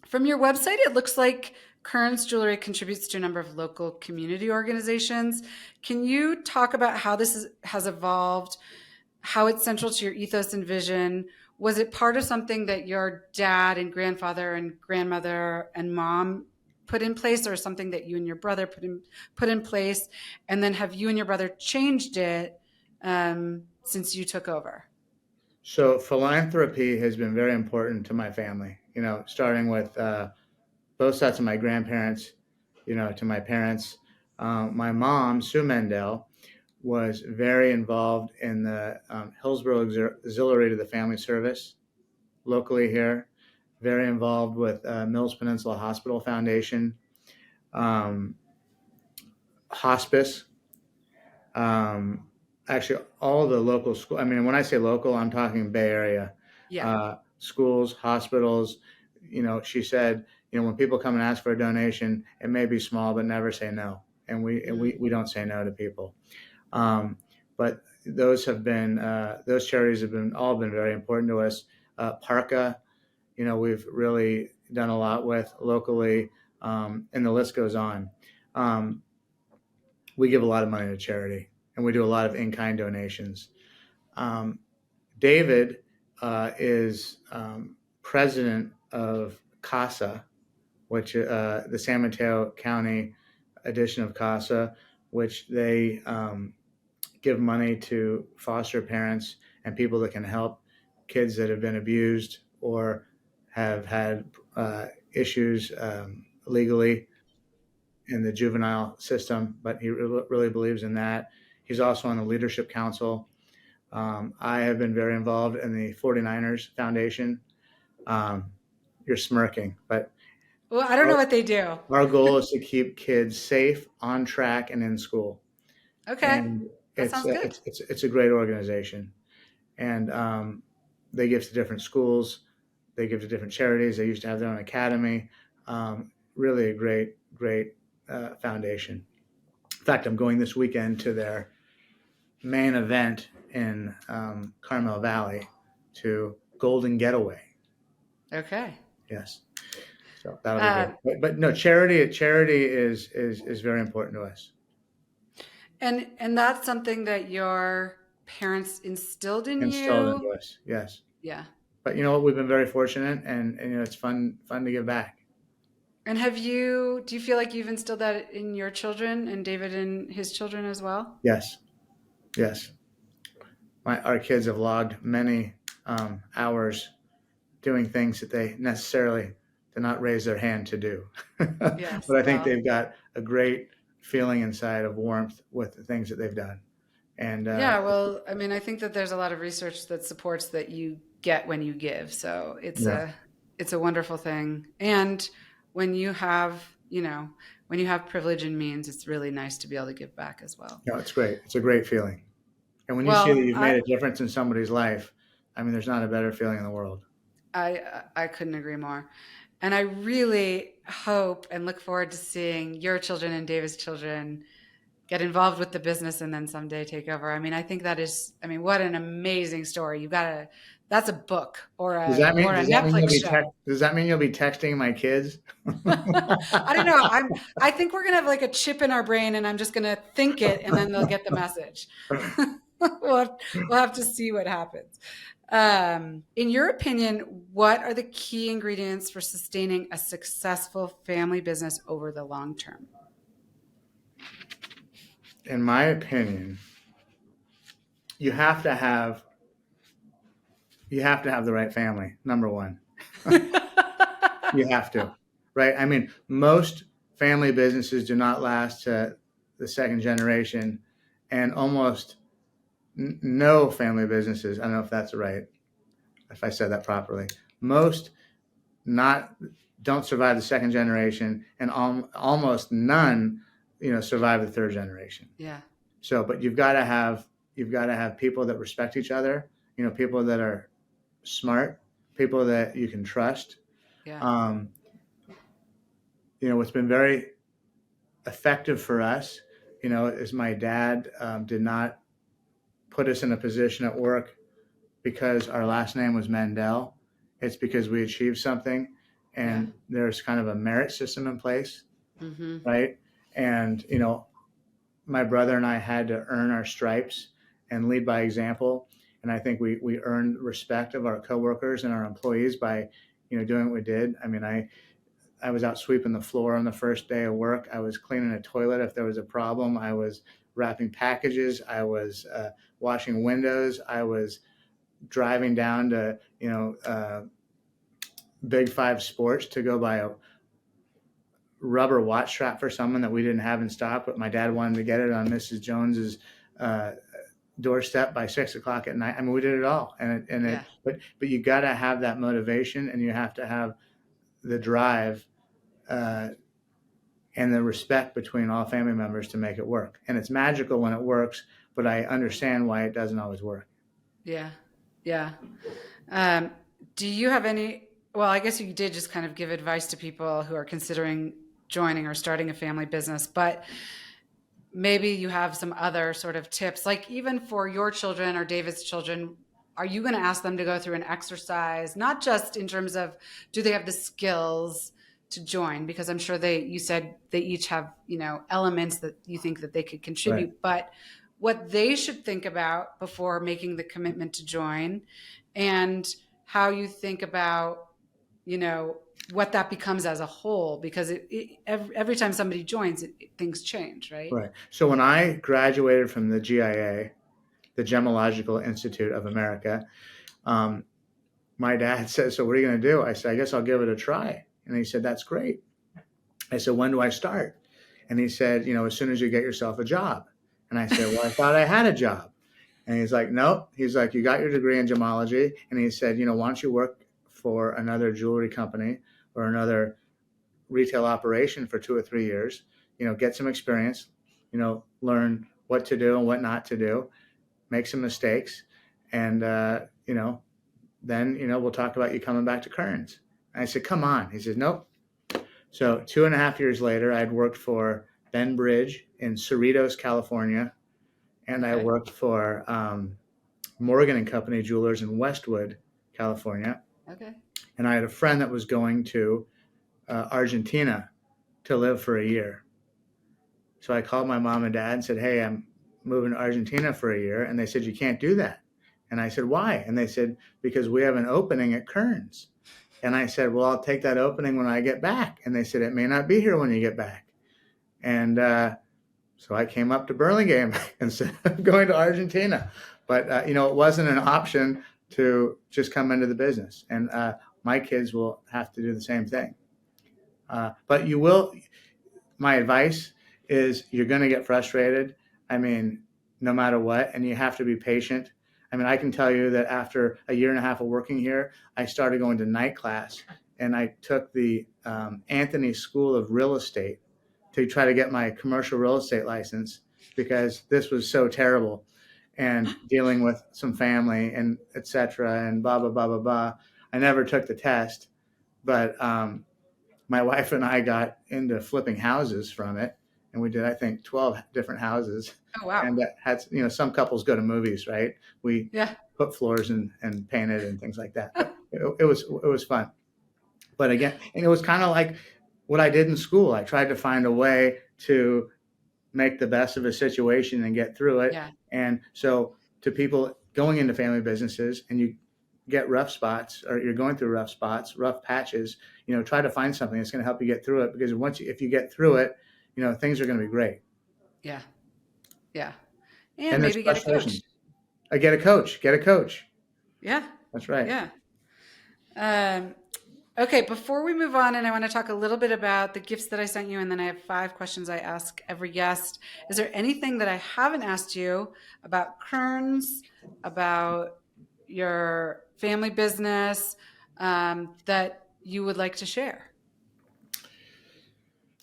From your website, it looks like Kerns Jewelry contributes to a number of local community organizations. Can you talk about how has evolved, how it's central to your ethos and vision? Was it part of something that your dad and grandfather and grandmother and mom put in place, or something that you and your brother put in place? And then have you and your brother changed it since you took over? So philanthropy has been very important to my family. Starting with both sets of my grandparents, to my parents. My mom, Sue Mendell, was very involved in the Hillsborough Auxiliary to the Family Service locally here. Very involved with Mills Peninsula Hospital Foundation, um, hospice. Um, Actually, all the local school. I mean, when I say local, I'm talking Bay Area Yeah. schools, hospitals. She said, when people come and ask for a donation, it may be small, but never say no. And we don't say no to people. But those charities have all been very important to us. Parka, we've really done a lot with locally, and the list goes on. Um, we give a lot of money to charity, and we do a lot of in-kind donations. Um, David is president of CASA, which the San Mateo County edition of CASA, which they give money to foster parents and people that can help kids that have been abused or have had issues legally in the juvenile system, but he really believes in that. He's also on the Leadership Council. I have been very involved in the 49ers Foundation. Um, you're smirking, but Well, I don't know what they do. our goal is to keep kids safe, on track, and in school. Okay. And That it's sounds good. it's a great organization. And they give to different schools. They give to different charities. They used to have their own academy. Really a great foundation. In fact, I'm going this weekend to their main event in Carmel Valley to Golden Getaway. Okay. Yes. So that'll be good. But no, charity is very important to us. And that's something that your parents instilled in Installed you. into us. Yes. Yeah. But you know what? We've been very fortunate, and you know it's fun to give back. And do you feel like you've instilled that in your children and David and his children as well? Yes. Yes. Our kids have logged many hours doing things that they necessarily did not raise their hand to do. Yes. But I think Well, they've got a great feeling inside of warmth with the things that they've done. And yeah, well, I mean, I think that there's a lot of research that supports that you get when you give. So yeah, it's a wonderful thing. And when you have, when you have privilege and means, it's really nice to be able to give back as well. no, it's great. It's a great feeling. And when you see that Well, you've made a difference in somebody's life, I mean, there's not a better feeling in the world. I couldn't agree more. And I really hope and look forward to seeing your children and David's children get involved with the business and then someday take over. I mean, what an amazing story. That's a book or Does a that mean Netflix show. does that mean you'll be texting my kids? I don't know. I think we're gonna have like a chip in our brain and I'm just gonna think it and then they'll get the message. We'll have to see what happens. In your opinion, what are the key ingredients for sustaining a successful family business over the long term? In my opinion, you have to have the right family, number one. You have to, right? I mean, most family businesses do not last to the second generation, and almost no family businesses, I don't know if that's right, if I said that properly, most not don't survive the second generation, and almost none, survive the third generation. Yeah. So, but you've got to have people that respect each other, people that are smart, people that you can trust. Yeah. What's been very effective for us, is my dad did not put us in a position at work because our last name was Mendell. It's because we achieved something, and there's kind of a merit system in place, right? And my brother and I had to earn our stripes and lead by example. And I think we earned respect of our coworkers and our employees by, doing what we did. I mean, I was out sweeping the floor on the first day of work. I was cleaning a toilet if there was a problem. I was wrapping packages. I was washing windows. I was driving down to, Big Five Sports to go buy a rubber watch strap for someone that we didn't have in stock, but my dad wanted to get it on Mrs. Jones's doorstep by 6:00 at night. I mean, we did it all, but you got to have that motivation, and you have to have the drive and the respect between all family members to make it work. And it's magical when it works, but I understand why it doesn't always work. Yeah. Yeah. Do you have well, I guess you did just kind of give advice to people who are considering joining or starting a family business, but maybe you have some other sort of tips, like even for your children or David's children. Are you going to ask them to go through an exercise, not just in terms of do they have the skills to join? Because I'm sure you said they each have, elements that you think that they could contribute, Right. but what they should think about before making the commitment to join, and how you think about what that becomes as a whole, because every time somebody joins, things change, right? Right. So when I graduated from the GIA, the Gemological Institute of America, my dad said, "So what are you going to do?" I said, "I guess I'll give it a try." And he said, "That's great." I said, "When do I start?" And he said, "As soon as you get yourself a job." And I said, "Well, I thought I had a job." And he's like, "Nope." He's like, "You got your degree in gemology." And he said, "Why don't you work for another jewelry company or another retail operation for 2 or 3 years, get some experience, learn what to do and what not to do, make some mistakes. And, then, we'll talk about you coming back to Kerns." And I said, "Come on." He said, "Nope." So 2.5 years later, I'd worked for Ben Bridge in Cerritos, California. And I worked for Morgan and Company Jewelers in Westwood, California. Okay. And I had a friend that was going to Argentina to live for a year. So I called my mom and dad and said, "Hey, I'm moving to Argentina for a year." And they said, "You can't do that." And I said, "Why?" And they said, "Because we have an opening at Kerns." And I said, "Well, I'll take that opening when I get back." And they said, "It may not be here when you get back." And so I came up to Burlingame instead of going to Argentina. But, it wasn't an option to just come into the business. And my kids will have to do the same thing. But my advice is you're going to get frustrated. I mean, no matter what, and you have to be patient. I mean, I can tell you that after a year and a half of working here, I started going to night class, and I took the Anthony School of Real Estate to try to get my commercial real estate license, because this was so terrible, and dealing with some family and et cetera, and blah, blah, blah, blah, blah. I never took the test, but my wife and I got into flipping houses from it, and we did, I think, 12 different houses. Oh, wow. And had, some couples go to movies, right? We Yeah. put floors and painted and things like that. But it was fun. But again, and it was kind of like what I did in school. I tried to find a way to make the best of a situation and get through it. Yeah. And so to people going into family businesses, and you get rough spots, or you're going through rough spots, rough patches, try to find something that's going to help you get through it, because if you get through it, things are going to be great. Yeah. Yeah. And there's maybe get a coach. frustrations. Get a coach. Yeah. That's right. Yeah. Okay, before we move on, and I want to talk a little bit about the gifts that I sent you, and then I have 5 questions I ask every guest. Is there anything that I haven't asked you about Kerns, about your family business, that you would like to share?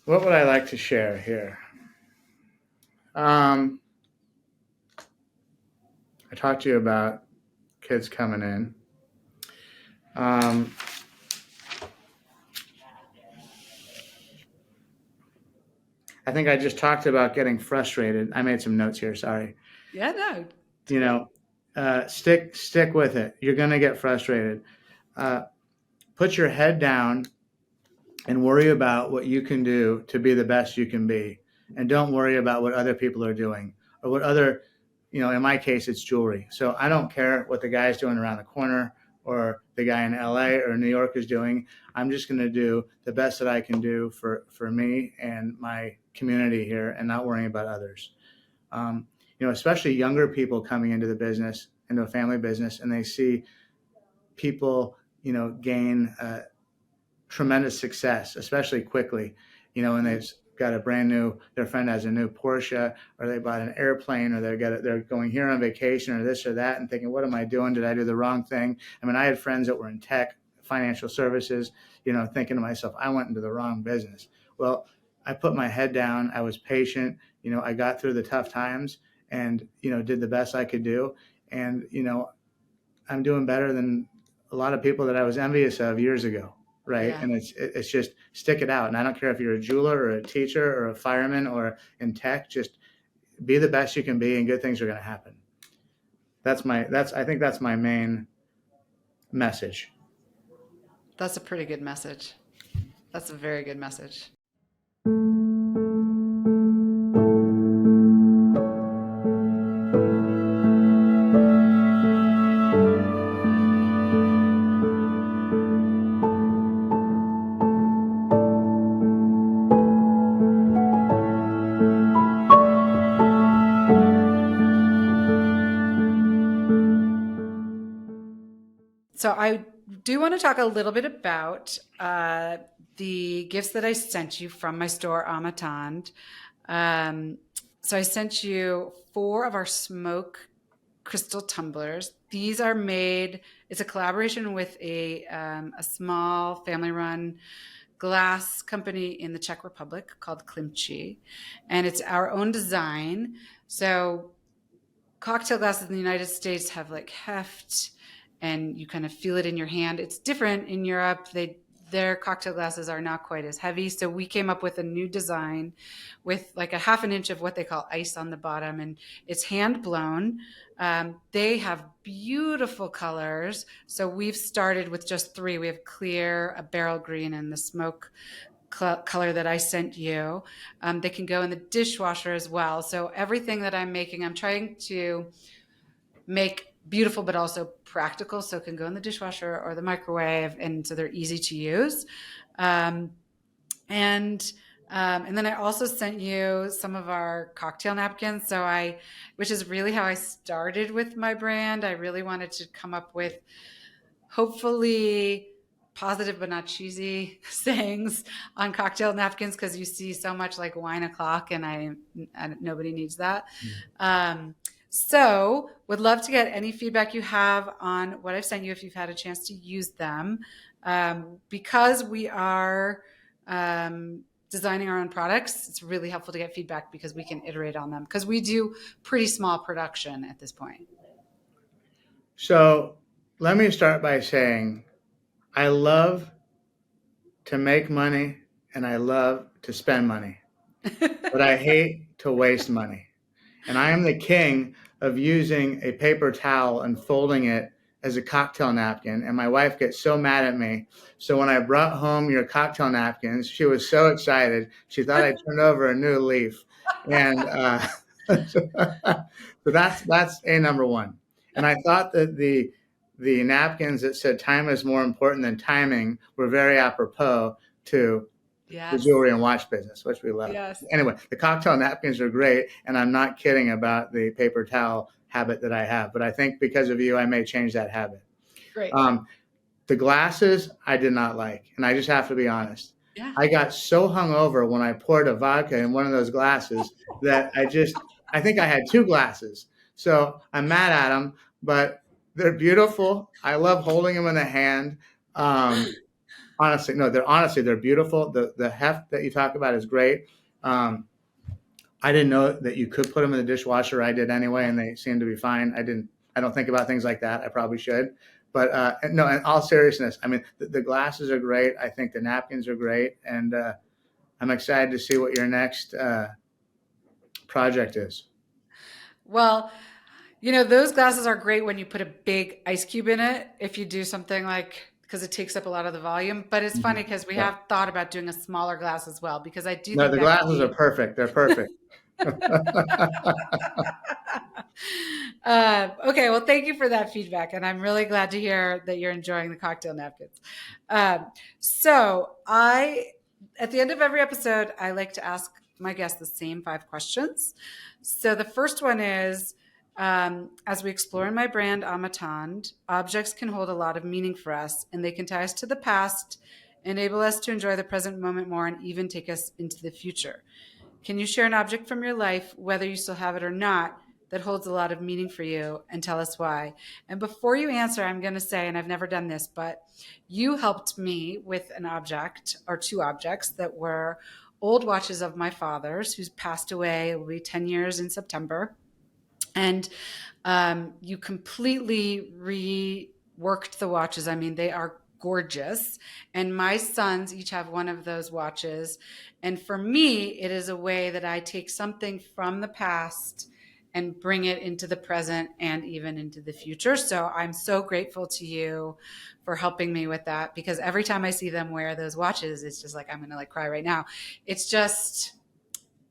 What would I like to share here? I talked to you about kids coming in. I think I just talked about getting frustrated. I made some notes here. Sorry. Yeah, no. Stick with it. You're going to get frustrated. Put your head down and worry about what you can do to be the best you can be. And don't worry about what other people are doing, or what other, in my case, it's jewelry. So I don't care what the guy's doing around the corner, or the guy in LA or New York is doing. I'm just going to do the best that I can do for me and my community here, and not worrying about others. Especially younger people coming into the business, into a family business, and they see people, gain tremendous success, especially quickly, and they've got their friend has a new Porsche, or they bought an airplane, or they're going here on vacation, or this or that, and thinking, what am I doing? Did I do the wrong thing? I mean, I had friends that were in tech, financial services, thinking to myself, I went into the wrong business. Well, I put my head down. I was patient. I got through the tough times, and, did the best I could do. And, I'm doing better than a lot of people that I was envious of years ago. Right. Yeah. And it's just stick it out. And I don't care if you're a jeweler or a teacher or a fireman or in tech, just be the best you can be, and good things are going to happen. I think that's my main message. That's a pretty good message. That's a very good message. So I do want to talk a little bit about the gifts that I sent you from my store, Amatand. Um, so I sent you 4 of our smoke crystal tumblers. These are made, it's a collaboration with a small family-run glass company in the Czech Republic called Klimchi, and it's our own design. So cocktail glasses in the United States have like heft, and you kind of feel it in your hand. It's different in Europe. Their cocktail glasses are not quite as heavy. So we came up with a new design with like a half an inch of what they call ice on the bottom, and it's hand blown. They have beautiful colors. So we've started with just 3. We have clear, a beryl green, and the smoke color that I sent you. They can go in the dishwasher as well. So everything that I'm making, I'm trying to make beautiful but also practical, so it can go in the dishwasher or the microwave, and so they're easy to use. Um, and and then I also sent you some of our cocktail napkins. Which is really how I started with my brand. I really wanted to come up with hopefully positive but not cheesy sayings on cocktail napkins, because you see so much like wine o'clock, and nobody needs that. So would love to get any feedback you have on what I've sent you if you've had a chance to use them. Because we are designing our own products, it's really helpful to get feedback because we can iterate on them, because we do pretty small production at this point. So let me start by saying I love to make money and I love to spend money, but I hate to waste money. And I am the king of using a paper towel and folding it as a cocktail napkin. And my wife gets so mad at me. So when I brought home your cocktail napkins, she was so excited. She thought I turned over a new leaf. And so that's a number one. And I thought that the napkins that said time is more important than timing were very apropos to the Yes. jewelry and watch business, which we love. Yes. Anyway, the cocktail napkins are great, and I'm not kidding about the paper towel habit that I have. But I think because of you, I may change that habit. Great. The glasses I did not like, and I just have to be honest. Yeah. I got so hungover when I poured a vodka in one of those glasses that I think I had 2 glasses. So I'm mad at them, but they're beautiful. I love holding them in the hand. Honestly, no, they're beautiful. The heft that you talk about is great. I didn't know that you could put them in the dishwasher. I did anyway, and they seem to be fine. I don't think about things like that. I probably should. But no, in all seriousness, I mean, the glasses are great. I think the napkins are great. And I'm excited to see what your next project is. Well, those glasses are great when you put a big ice cube in it, if you do something like, because it takes up a lot of the volume. But it's funny because we have thought about doing a smaller glass as well, because I do No, think the that glasses are perfect. They're perfect. Okay, well, thank you for that feedback, and I'm really glad to hear that you're enjoying the cocktail napkins. At the end of every episode, I like to ask my guests the same 5 questions. So the first one is, as we explore in my brand, Amatand, objects can hold a lot of meaning for us, and they can tie us to the past, enable us to enjoy the present moment more, and even take us into the future. Can you share an object from your life, whether you still have it or not, that holds a lot of meaning for you, and tell us why? And before you answer, I'm going to say, and I've never done this, but you helped me with an object or 2 objects that were old watches of my father's, who's passed away. It will be 10 years in September. And you completely reworked the watches. I mean, they are gorgeous. And my sons each have one of those watches. And for me, it is a way that I take something from the past and bring it into the present and even into the future. So I'm so grateful to you for helping me with that, because every time I see them wear those watches, it's just like, I'm going to cry right now. It's just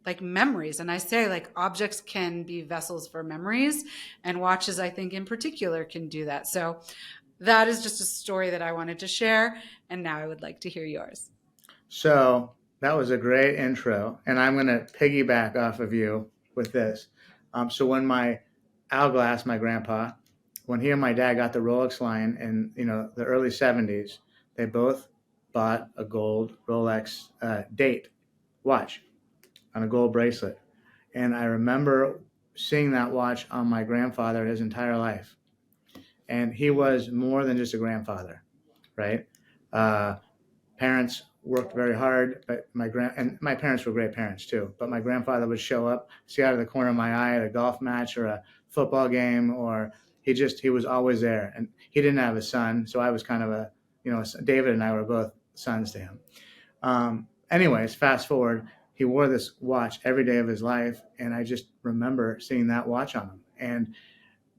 like memories. And I say, like, objects can be vessels for memories, and watches, I think in particular, can do that. So that is just a story that I wanted to share. And now I would like to hear yours. So that was a great intro, and I'm going to piggyback off of you with this. So when my grandpa, when he and my dad got the Rolex line in, the early 70s, they both bought a gold Rolex date watch on a gold bracelet. And I remember seeing that watch on my grandfather his entire life. And he was more than just a grandfather, right? Uh, Parents worked very hard, but my parents were great parents too. But my grandfather would show up, see out of the corner of my eye at a golf match or a football game, or he was always there. And he didn't have a son, so I was kind of David and I were both sons to him. Anyways, fast forward, he wore this watch every day of his life, and I just remember seeing that watch on him. And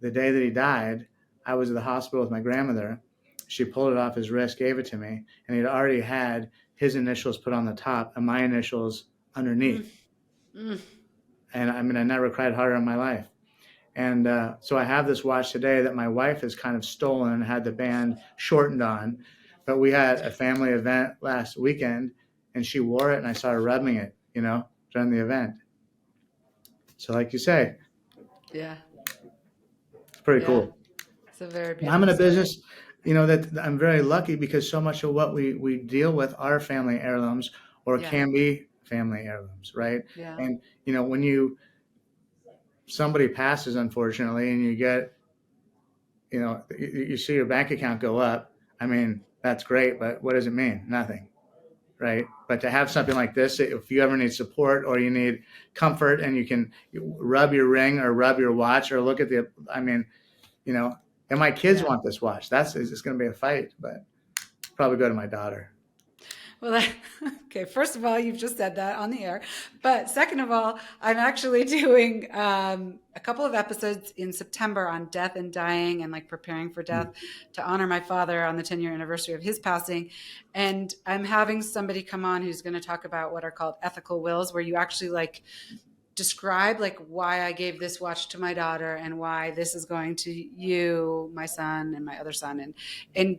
the day that he died, I was at the hospital with my grandmother. She pulled it off his wrist, gave it to me, and he'd already had his initials put on the top and my initials underneath. And I never cried harder in my life. And so I have this watch today that my wife has kind of stolen and had the band shortened on. But we had a family event last weekend, and she wore it, and I saw her rubbing it, during the event. So like you say, Yeah, it's pretty cool. It's a very beautiful I'm in a story. business, that I'm very lucky because so much of what we deal with are family heirlooms or can be family heirlooms, right? Yeah. And, when somebody passes, unfortunately, and you get, you see your bank account go up, that's great, but what does it mean? Nothing, right? But to have something like this, if you ever need support or you need comfort and you can rub your ring or rub your watch or look at and my kids want this watch. It's going to be a fight, but probably go to my daughter. Well, okay. First of all, you've just said that on the air. But second of all, I'm actually doing a couple of episodes in September on death and dying and like preparing for death to honor my father on the 10-year anniversary of his passing. And I'm having somebody come on who's going to talk about what are called ethical wills, where you actually like describe like why I gave this watch to my daughter and why this is going to you, my son, and my other son, and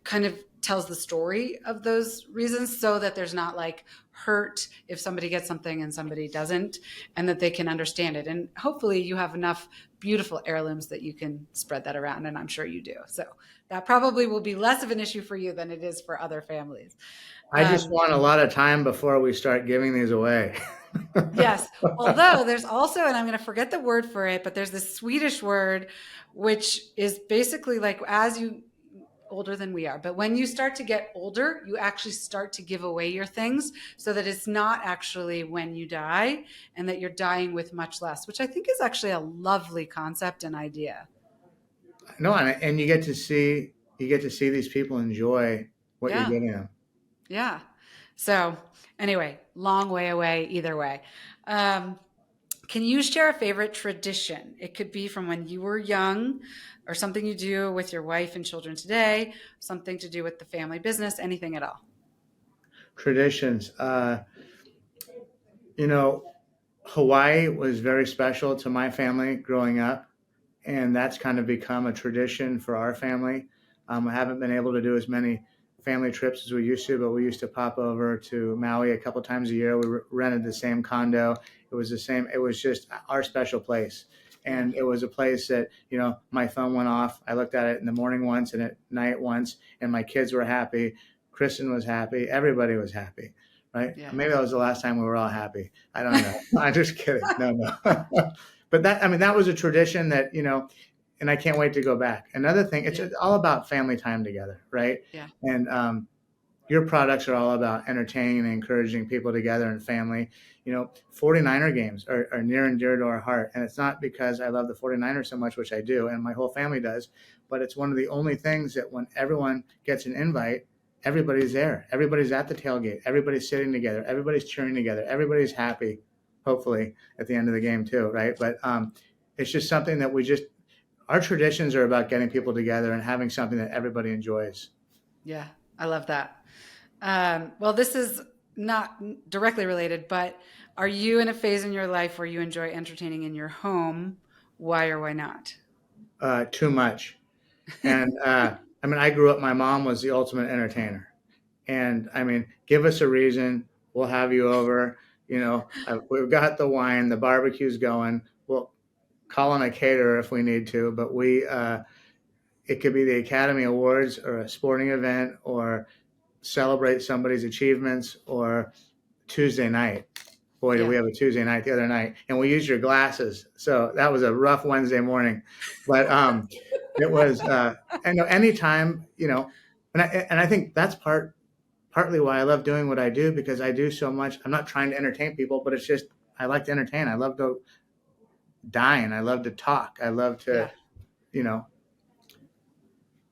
kind of tells the story of those reasons so that there's not like hurt if somebody gets something and somebody doesn't, and that they can understand it. And hopefully you have enough beautiful heirlooms that you can spread that around, and I'm sure you do. So that probably will be less of an issue for you than it is for other families. I just want a lot of time before we start giving these away. Yes. Although there's also, and I'm going to forget the word for it, but there's this Swedish word, which is basically like as you older than we are. But when you start to get older, you actually start to give away your things so that it's not actually when you die and that you're dying with much less, which I think is actually a lovely concept and idea. No, and you get to see these people enjoy what you're giving them. Yeah. So anyway, long way away either way. Can you share a favorite tradition? It could be from when you were young or something you do with your wife and children today, something to do with the family business, anything at all. Traditions. Hawaii was very special to my family growing up, and that's kind of become a tradition for our family. I haven't been able to do as many family trips as we used to, but we used to pop over to Maui a couple times a year. We rented the same condo. It was the same. It was just our special place. And it was a place that, my phone went off. I looked at it in the morning once and at night once, and my kids were happy. Kristen was happy. Everybody was happy, right? Yeah. Maybe that was the last time we were all happy. I don't know. I'm just kidding. No. But that was a tradition that, and I can't wait to go back. Another thing, it's all about family time together, right? Yeah. And your products are all about entertaining and encouraging people together and family. 49er games are near and dear to our heart. And it's not because I love the 49ers so much, which I do, and my whole family does, but it's one of the only things that when everyone gets an invite, everybody's there. Everybody's at the tailgate. Everybody's sitting together. Everybody's cheering together. Everybody's happy, hopefully, at the end of the game too, right? But it's just something that our traditions are about getting people together and having something that everybody enjoys. Yeah, I love that. Well, this is not directly related, but are you in a phase in your life where you enjoy entertaining in your home? Why or why not? Too much. And I grew up, my mom was the ultimate entertainer. And give us a reason, we'll have you over. We've got the wine, the barbecue's going. Well, call in a caterer if we need to, but it could be the Academy Awards or a sporting event or celebrate somebody's achievements or Tuesday night. Boy, did we have a Tuesday night the other night, and we used your glasses. So that was a rough Wednesday morning, but it was. And anytime, and I think that's partly why I love doing what I do, because I do so much. I'm not trying to entertain people, but it's just I like to entertain. I love to dine. I love to talk. I love to, you know,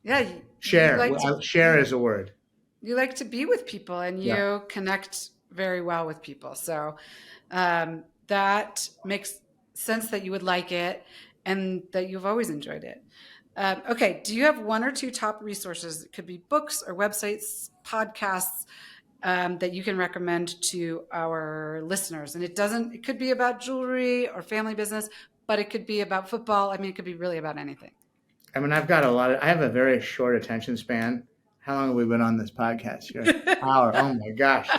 Yeah. share. Share is a word. You like to be with people, and you connect very well with people. So that makes sense that you would like it and that you've always enjoyed it. Okay. Do you have one or two top resources? It could be books or websites, podcasts that you can recommend to our listeners. And it could be about jewelry or family business, but it could be about football. I mean, it could be really about anything. I mean, I have a very short attention span. How long have we been on this podcast here? Hour. Oh my gosh.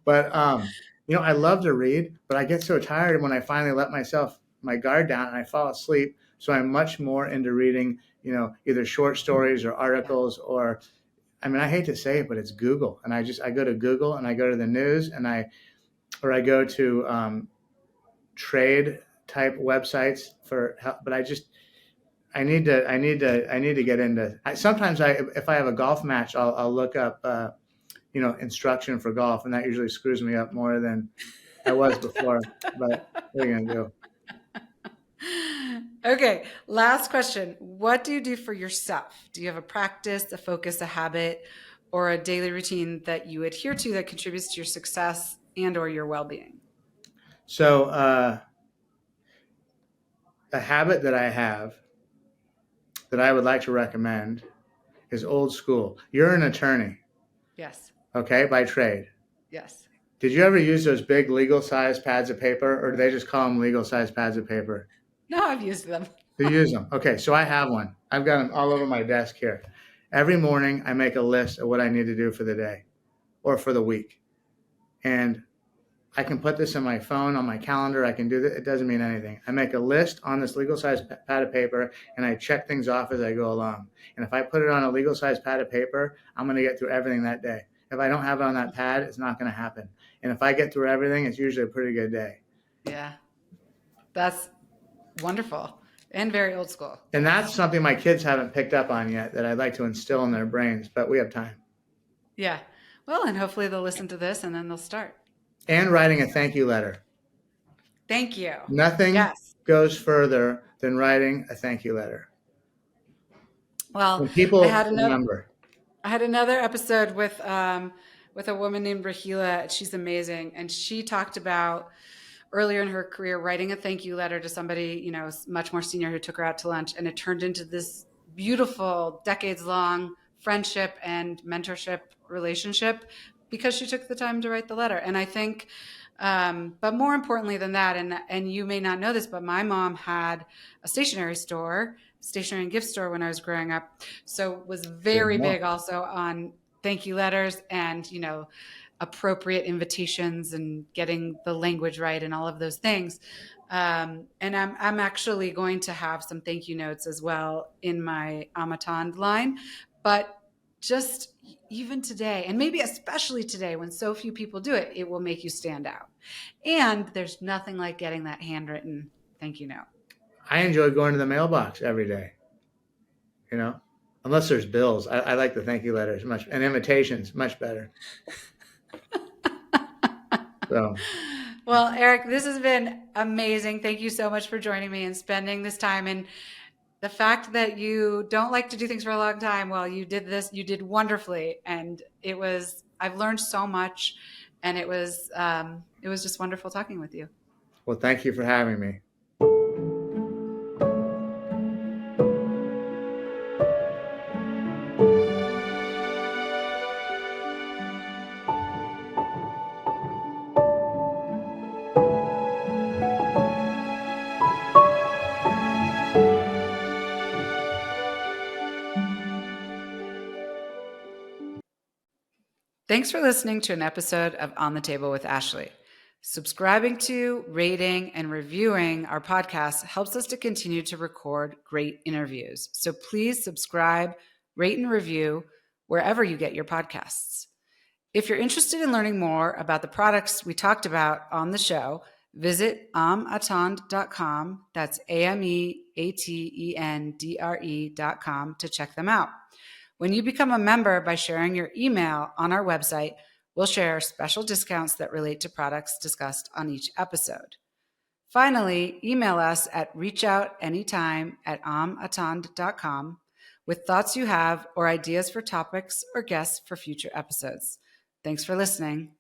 But, I love to read, but I get so tired when I finally let my guard down and I fall asleep. So I'm much more into reading, either short stories or articles or, I mean, I hate to say it, but it's Google. And I go to Google and I go to the news and I go to trade type websites for help, but I need to get into. Sometimes if I have a golf match, I'll look up, instruction for golf, and that usually screws me up more than I was before. But what are you gonna do? Okay, last question. What do you do for yourself? Do you have a practice, a focus, a habit, or a daily routine that you adhere to that contributes to your success and/or your well-being? So, a habit that I have that I would like to recommend is old school. You're an attorney. Yes. Okay, by trade. Yes. Did you ever use those big legal size pads of paper, or do they just call them legal size pads of paper? No, I've used them. You use them. Okay, so I have one. I've got them all over my desk here. Every morning, I make a list of what I need to do for the day or for the week. And I can put this in my phone, on my calendar. I can do that. It doesn't mean anything. I make a list on this legal size pad of paper, and I check things off as I go along. And if I put it on a legal size pad of paper, I'm going to get through everything that day. If I don't have it on that pad, it's not going to happen. And if I get through everything, it's usually a pretty good day. Yeah, that's wonderful and very old school. And that's something my kids haven't picked up on yet that I'd like to instill in their brains, but we have time. Yeah. Well, and hopefully they'll listen to this and then they'll start. And writing a thank you letter. Thank you. Nothing goes further than writing a thank you letter. Well, when people remember. I had another episode with a woman named Rahila. She's amazing. And she talked about earlier in her career writing a thank you letter to somebody, much more senior who took her out to lunch. And it turned into this beautiful decades-long friendship and mentorship relationship because she took the time to write the letter. And I think, but more importantly than that, and you may not know this, but my mom had a stationery and gift store when I was growing up. So was very big also on thank you letters and, appropriate invitations and getting the language right and all of those things. And I'm actually going to have some thank you notes as well in my Amatond line, but just even today, and maybe especially today when so few people do it, it will make you stand out. And there's nothing like getting that handwritten thank you note. I enjoy going to the mailbox every day, unless there's bills. I like the thank you letters and invitations much better. So. Well, Eric, this has been amazing. Thank you so much for joining me and spending this time. And the fact that you don't like to do things for a long time, well, you did wonderfully. And I've learned so much, and it was just wonderful talking with you. Well, thank you for having me. Thanks for listening to an episode of On the Table with Ashley. Subscribing to, rating, and reviewing our podcast helps us to continue to record great interviews. So please subscribe, rate, and review wherever you get your podcasts. If you're interested in learning more about the products we talked about on the show, visit amattendre.com. That's AMEATENDRE.com to check them out. When you become a member by sharing your email on our website, we'll share special discounts that relate to products discussed on each episode. Finally, email us at reachoutanytime@amattendre.com with thoughts you have or ideas for topics or guests for future episodes. Thanks for listening.